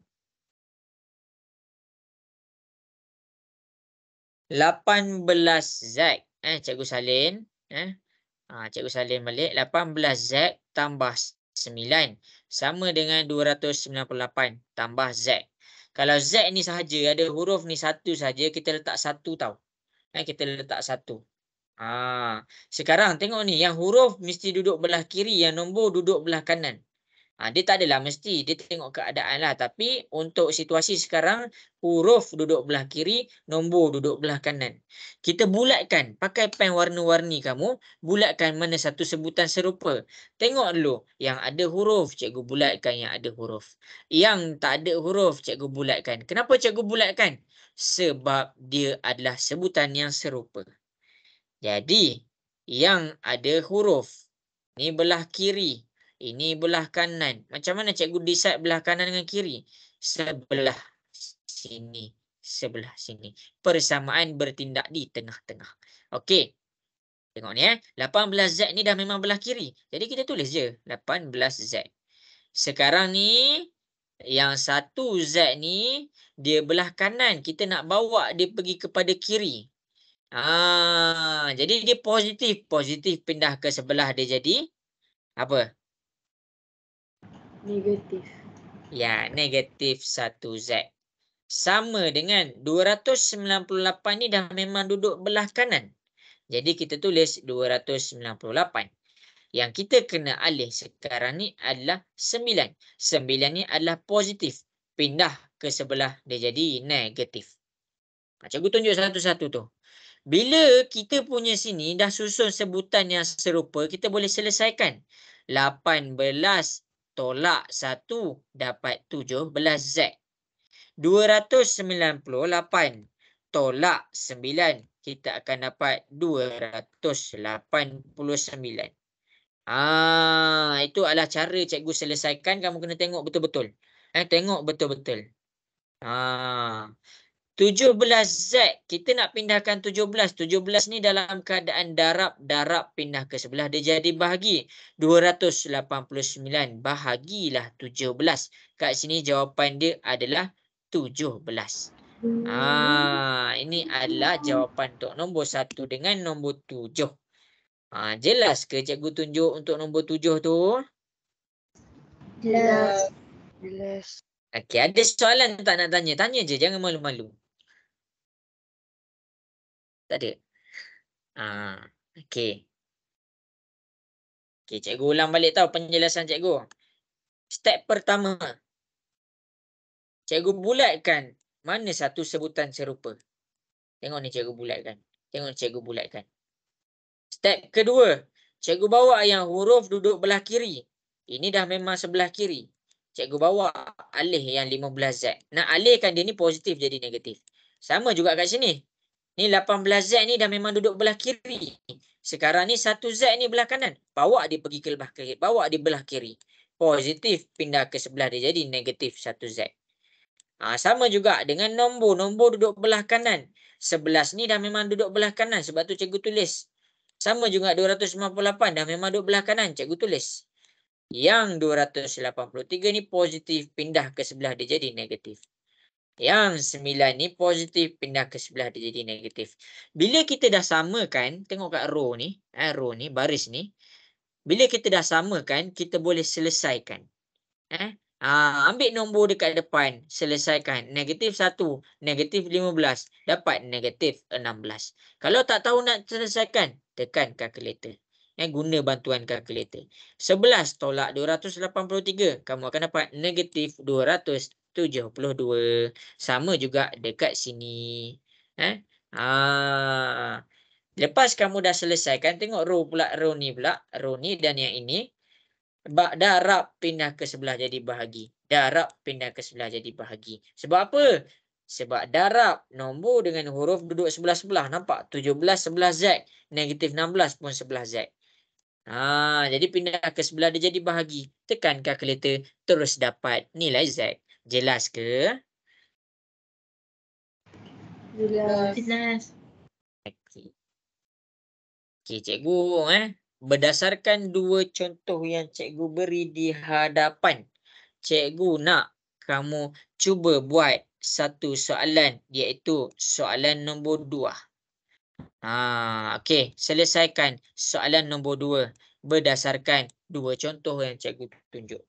18Z. Cikgu salin. Cikgu salin balik. 18Z tambah 9 sama dengan 298 tambah Z. Kalau Z ni sahaja ada huruf ni satu saja, kita letak 1 tau. Kita letak 1. Sekarang tengok ni, yang huruf mesti duduk belah kiri, yang nombor duduk belah kanan. Dia tak adalah mesti, dia tengok keadaan lah. Tapi untuk situasi sekarang, huruf duduk belah kiri, nombor duduk belah kanan. Kita bulatkan, pakai pen warna-warni kamu, bulatkan mana satu sebutan serupa. Tengok dulu, yang ada huruf, cikgu bulatkan yang ada huruf. Yang tak ada huruf, cikgu bulatkan. Kenapa cikgu bulatkan? Sebab dia adalah sebutan yang serupa. Jadi, yang ada huruf, ni belah kiri, ini belah kanan. Macam mana cikgu decide belah kanan dengan kiri? Sebelah sini, sebelah sini. Persamaan bertindak di tengah-tengah. Okey. Tengok ni 18Z ni dah memang belah kiri. Jadi kita tulis je 18Z. Sekarang ni yang 1Z ni dia belah kanan. Kita nak bawa dia pergi kepada kiri. Jadi dia positif. Positif pindah ke sebelah dia jadi apa? Negatif. Ya, negatif 1Z. Sama dengan 298 ni dah memang duduk belah kanan. Jadi kita tulis 298. Yang kita kena alih sekarang ni adalah 9. 9 ni adalah positif. Pindah ke sebelah dia jadi negatif. Cikgu tunjuk satu-satu tu. Bila kita punya sini dah susun sebutan yang serupa, kita boleh selesaikan. 18 tolak 1 dapat 17Z. 298 tolak 9, kita akan dapat 289. Itu adalah cara cikgu selesaikan. Kamu kena tengok betul-betul. Tengok betul-betul. 17Z, kita nak pindahkan 17. 17 ni dalam keadaan darab. Darab pindah ke sebelah, dia jadi bahagi. 289 bahagilah 17. Kat sini jawapan dia adalah 17. Ini adalah jawapan untuk nombor 1 dengan nombor 7. Jelas ke cikgu tunjuk untuk nombor 7 tu? Jelas. Jelas. Okey, ada soalan tak nak tanya? Tanya je, jangan malu-malu. Tak ada? Okey. Okey, cikgu ulang balik tau penjelasan cikgu. Step pertama. Cikgu bulatkan mana satu sebutan serupa. Tengok ni cikgu bulatkan. Tengok ni cikgu bulatkan. Step kedua. Cikgu bawa yang huruf duduk belah kiri. Ini dah memang sebelah kiri. Cikgu bawa alih yang 15Z. Nak alihkan dia ni positif jadi negatif. Sama juga kat sini. Ni 18Z ni dah memang duduk belah kiri. Sekarang ni 1Z ni belah kanan. Bawa dia pergi ke belah kiri. Bawa dia belah kiri. Positif pindah ke sebelah dia jadi negatif 1Z. Sama juga dengan nombor. Nombor duduk belah kanan. 11 ni dah memang duduk belah kanan. Sebab tu cikgu tulis. Sama juga 298 dah memang duduk belah kanan. Cikgu tulis. Yang 283 ni positif pindah ke sebelah dia jadi negatif. Yang 9 ni positif pindah ke sebelah dia jadi negatif. Bila kita dah samakan, tengok kat row ni, baris ni. Bila kita dah samakan, kita boleh selesaikan. Ambil nombor dekat depan, selesaikan. Negatif 1, negatif 15, dapat negatif 16. Kalau tak tahu nak selesaikan, tekan kalkulator. Guna bantuan kalkulator. 11 tolak 283, kamu akan dapat negatif 272. Sama juga dekat sini. Lepas kamu dah selesaikan, tengok row ni pula. Row ni dan yang ini. Darab pindah ke sebelah jadi bahagi. Darab pindah ke sebelah jadi bahagi. Sebab apa? Sebab darab nombor dengan huruf duduk sebelah-sebelah. Nampak? 17 sebelah Z. Negatif 16 pun sebelah Z. Jadi pindah ke sebelah dia jadi bahagi. Tekan kalkulator, terus dapat nilai Z. Jelas ke? Jelas. Okey, cikgu berdasarkan dua contoh yang cikgu beri di hadapan, cikgu nak kamu cuba buat satu soalan, iaitu soalan nombor 2. Okey, selesaikan soalan nombor 2 berdasarkan dua contoh yang cikgu tunjuk.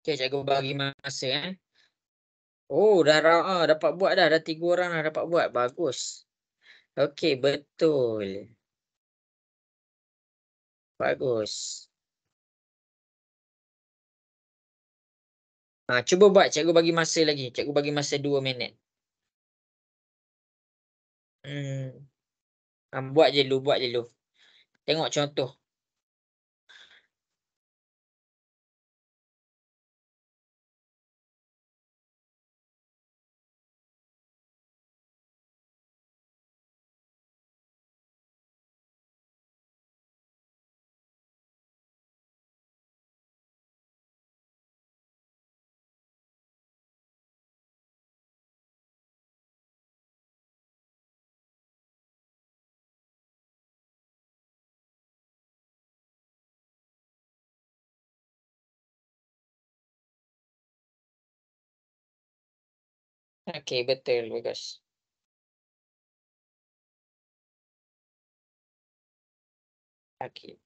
Okay, cikgu bagi masa Oh, dah dapat buat dah. Dah 3 orang dah dapat buat. Bagus. Okey, betul. Bagus. Cuba buat. Cikgu bagi masa lagi. Cikgu bagi masa 2 minit. Buat je dulu. Buat je dulu. Tengok contoh. Okey, betul. Bagus. Okey.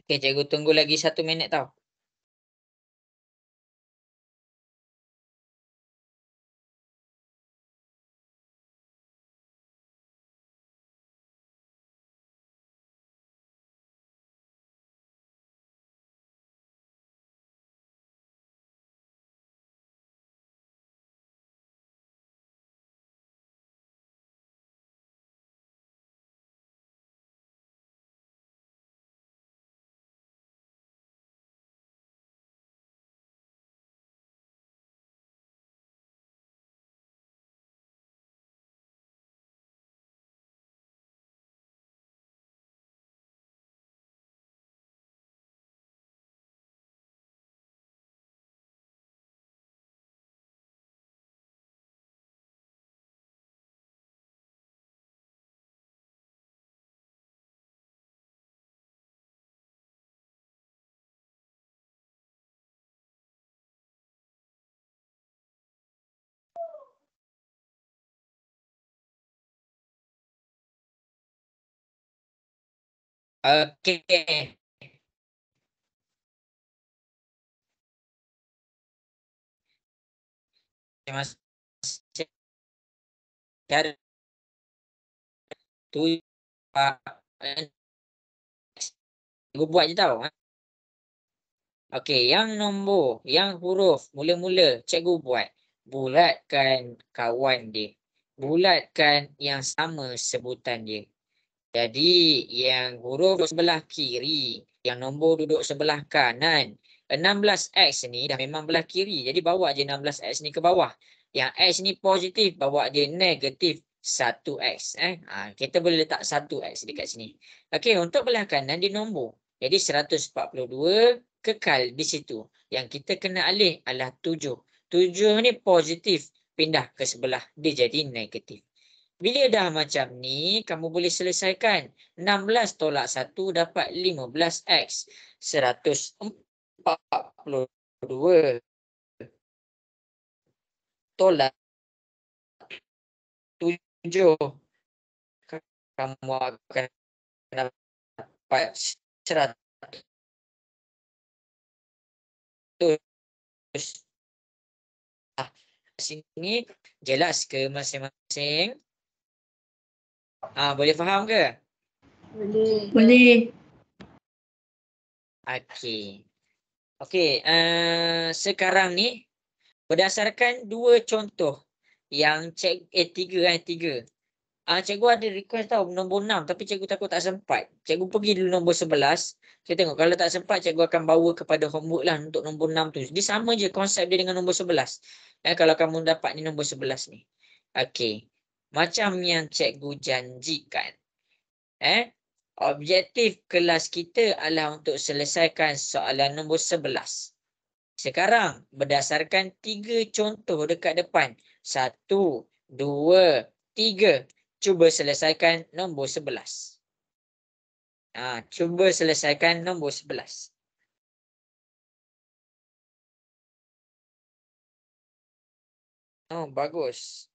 Okey, cikgu tunggu lagi 1 minit tau. Okey. Terima kasih. Cara tu cikgu buat je tau. Okey, yang nombor, yang huruf mula-mula cikgu buat. Bulatkan kawan dia. Bulatkan yang sama sebutan dia. Jadi, yang huruf sebelah kiri, yang nombor duduk sebelah kanan. 16X ni dah memang belah kiri. Jadi, bawa je 16X ni ke bawah. Yang X ni positif, bawa dia negatif 1X. Kita boleh letak 1X dekat sini. Okey, untuk belah kanan dia nombor. Jadi, 142 kekal di situ. Yang kita kena alih adalah 7. 7 ni positif, pindah ke sebelah. Dia jadi negatif. Bila dah macam ni, kamu boleh selesaikan. 16 tolak 1 dapat 15X. 142 tolak 7. Kamu akan dapat 100. Sini jelas ke masing-masing? Boleh faham ke? Boleh. Boleh. Okey. Okey, sekarang ni berdasarkan 2 contoh yang tiga. Cikgu ada request tau nombor 6 tapi cikgu takut tak sempat. Cikgu pergi dulu nombor 11. Saya tengok kalau tak sempat cikgu akan bawa kepada homework lah untuk nombor 6 tu. Dia sama je konsep dia dengan nombor 11. Kalau kamu dapat ni nombor 11 ni. Okey. Macam yang cikgu janjikan. Objektif kelas kita adalah untuk selesaikan soalan nombor 11. Sekarang berdasarkan 3 contoh dekat depan. 1, 2, 3. Cuba selesaikan nombor 11. Cuba selesaikan nombor 11. Oh, bagus.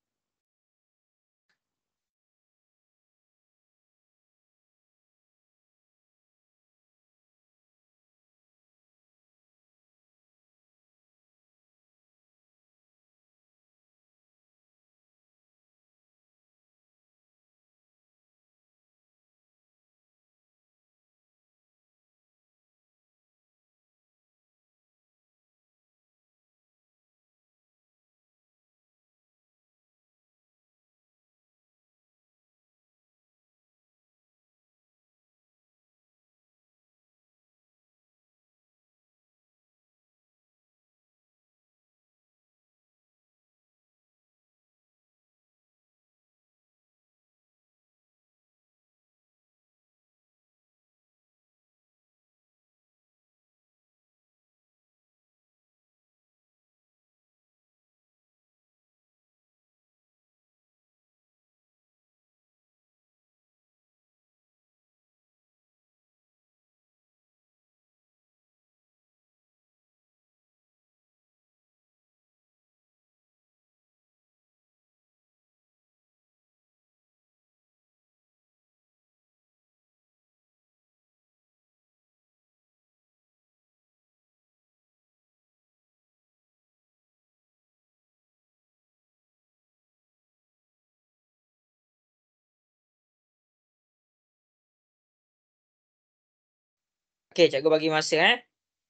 Okey, cikgu bagi masa.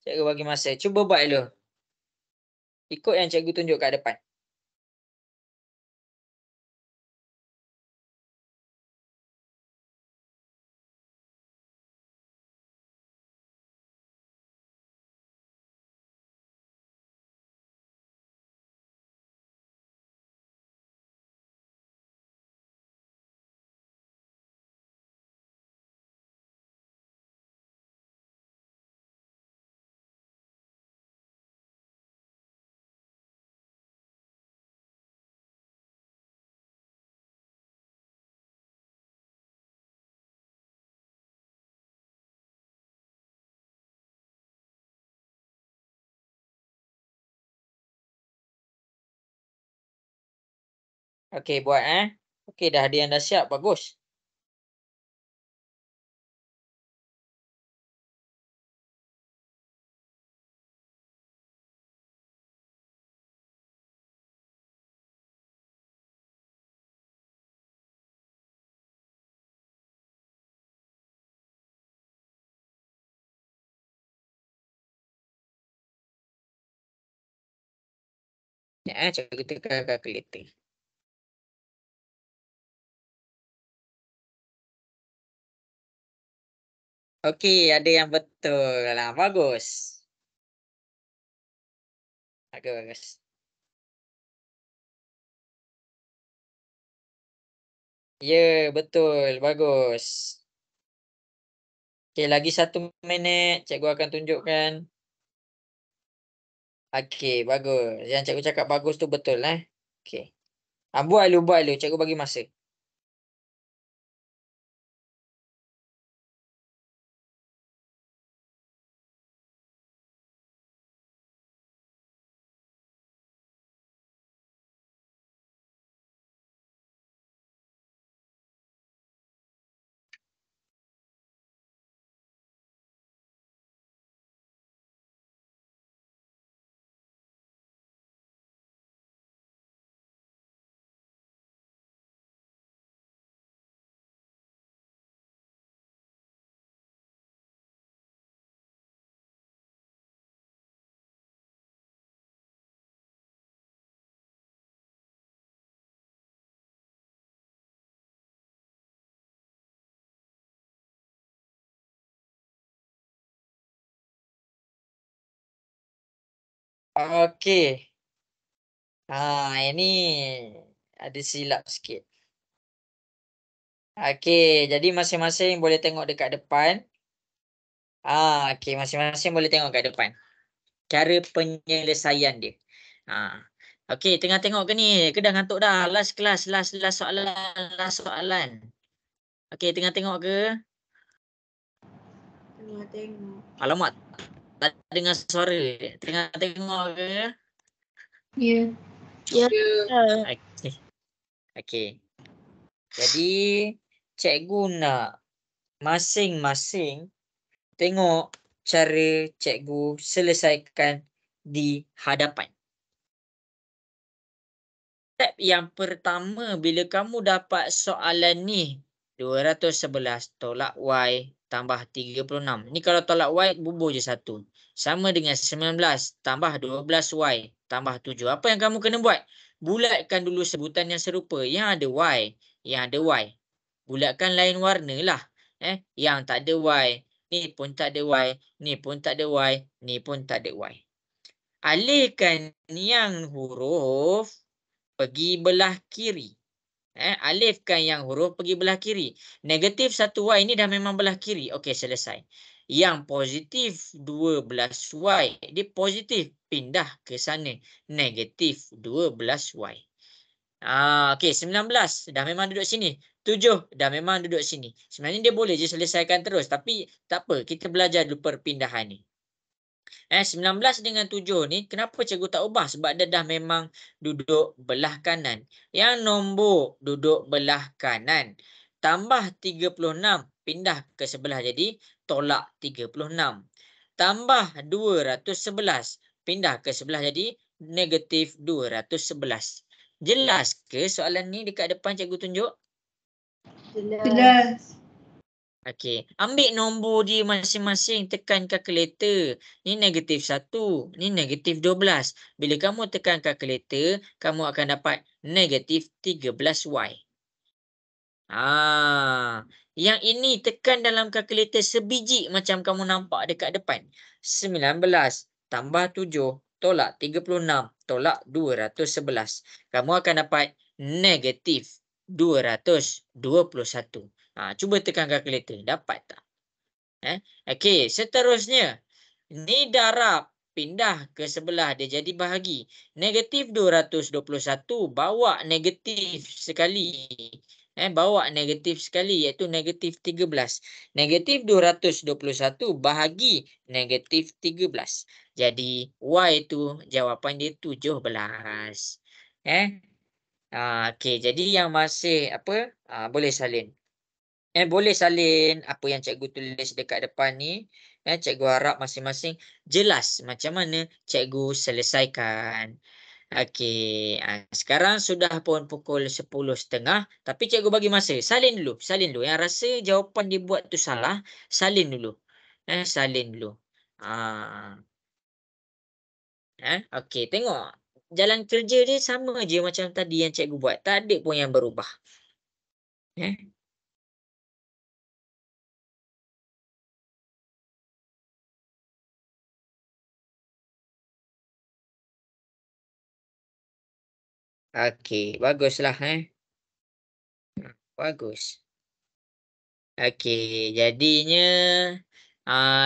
Cikgu bagi masa. Cuba buat dulu. Ikut yang cikgu tunjuk kat depan. Okey, buat Okey, dah ada yang dah siap. Bagus. Cikgu tekan kalkulator. Okey, ada yang betul lah. Bagus. Bagus. Ya, betul. Bagus. Okey, lagi 1 minit. Cikgu akan tunjukkan. Okey, bagus. Yang cikgu cakap bagus tu betul. Okey. Buat dulu. Cikgu bagi masa. Okey. Ini ada silap sikit. Okey, jadi masing-masing boleh tengok dekat depan. Okey, masing-masing boleh tengok kat depan. Cara penyelesaian dia. Okey, tengah tengok ke ni? Ke dah ngantuk dah? Last kelas, last soalan. Okey, tengah tengok ke? Tengah tengok. Alamak, tak dengar suara. Tengah tengok ke? Ya. Ya. Okey. Okey. Jadi, cikgu nak masing-masing tengok cara cikgu selesaikan di hadapan. Step yang pertama, bila kamu dapat soalan ni, 211 tolak Y tambah 36. Ni kalau tolak Y, bubuh je satu. Sama dengan 19 tambah 12Y tambah 7. Apa yang kamu kena buat? Bulatkan dulu sebutan yang serupa. Yang ada Y, yang ada Y. Bulatkan lain warna lah. Yang tak ada Y, ni pun tak ada Y, ni pun tak ada Y, ni pun tak ada Y. Alihkan yang huruf pergi belah kiri. Alifkan yang huruf pergi belah kiri. Negatif 1Y ni dah memang belah kiri. Okey, selesai. Yang positif 12Y. Dia positif. Pindah ke sana. Negatif 12Y. Okey, 19 dah memang duduk sini. 7 dah memang duduk sini. Sebenarnya dia boleh je selesaikan terus. Tapi tak apa. Kita belajar dulu perpindahan ni. 19 dengan 7 ni kenapa cikgu tak ubah? Sebab dia dah memang duduk belah kanan. Yang nombor duduk belah kanan. Tambah 36 pindah ke sebelah jadi tolak 36. Tambah 211 pindah ke sebelah jadi negatif 211. Jelas ke soalan ni dekat depan cikgu tunjuk? Jelas. Okey, ambil nombor dia masing-masing, tekan kalkulator. Ni negatif 1, ni negatif 12. Bila kamu tekan kalkulator, kamu akan dapat negatif 13Y. Yang ini tekan dalam kalkulator sebiji macam kamu nampak dekat depan. 19 tambah 7 tolak 36 tolak 211. Kamu akan dapat negatif 221. Cuba tekan kalkulator. Dapat tak? Okey, seterusnya. Ni darab. Pindah ke sebelah dia jadi bahagi. Negatif 221 bawa negatif sekali. Bawa negatif sekali iaitu negatif 13. Negatif 221 bahagi negatif 13. Jadi Y itu jawapan dia 17. Okey, jadi yang masih boleh salin. Boleh salin apa yang cikgu tulis dekat depan ni. Cikgu harap masing-masing jelas macam mana cikgu selesaikan. Okey, sekarang sudah pun pukul 10.30 tapi cikgu bagi masa. Salin dulu. Yang rasa jawapan dia buat tu salah, salin dulu. Salin dulu. Okey, tengok. Jalan kerja dia sama je macam tadi yang cikgu buat. Tak ada pun yang berubah. Okey, baguslah bagus. Okey, jadinya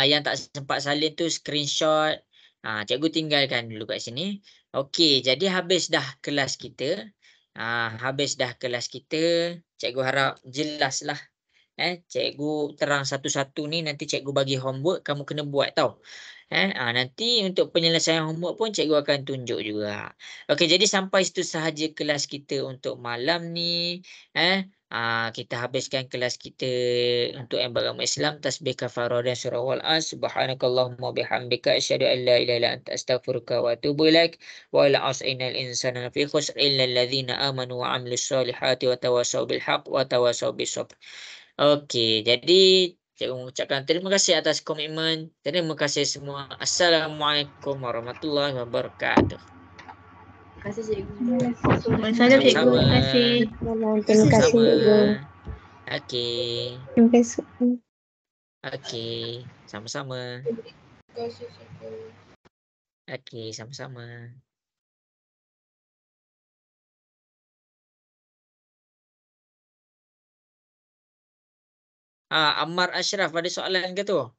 yang tak sempat salin tu screenshot. Cikgu tinggalkan dulu kat sini. Okey, jadi habis dah kelas kita. Cikgu harap jelaslah. Cikgu terang satu-satu ni nanti cikgu bagi homework kamu kena buat tau. Nanti untuk penyelesaian homework pun cikgu akan tunjuk juga. Okey, jadi sampai situ sahaja kelas kita untuk malam ni. Kita habiskan kelas kita untuk yang beragama Islam, tasbih kafarah dan surah wal-as. Subhanakallahumma bihamdika asyhadu an la ilaha illa anta astaghfiruka wa atubu ilaik. Wa ila as'inal insana fi khusr illa alladhina amanu wa 'amilus solihati wa tawasaw bil haqq wa tawasaw bis sabr. Okey, jadi saya mengucapkan terima kasih atas komitmen. Terima kasih semua. Assalamualaikum warahmatullahi wabarakatuh. Terima kasih cikgu. Salam cikgu. Sama-sama. Terima kasih. Terima kasih. Sama-sama. Okey. Terima kasih. Okey. Sama-sama. Terima kasih cikgu. Okey, sama-sama. Ammar Ashraf ada soalan ke tu?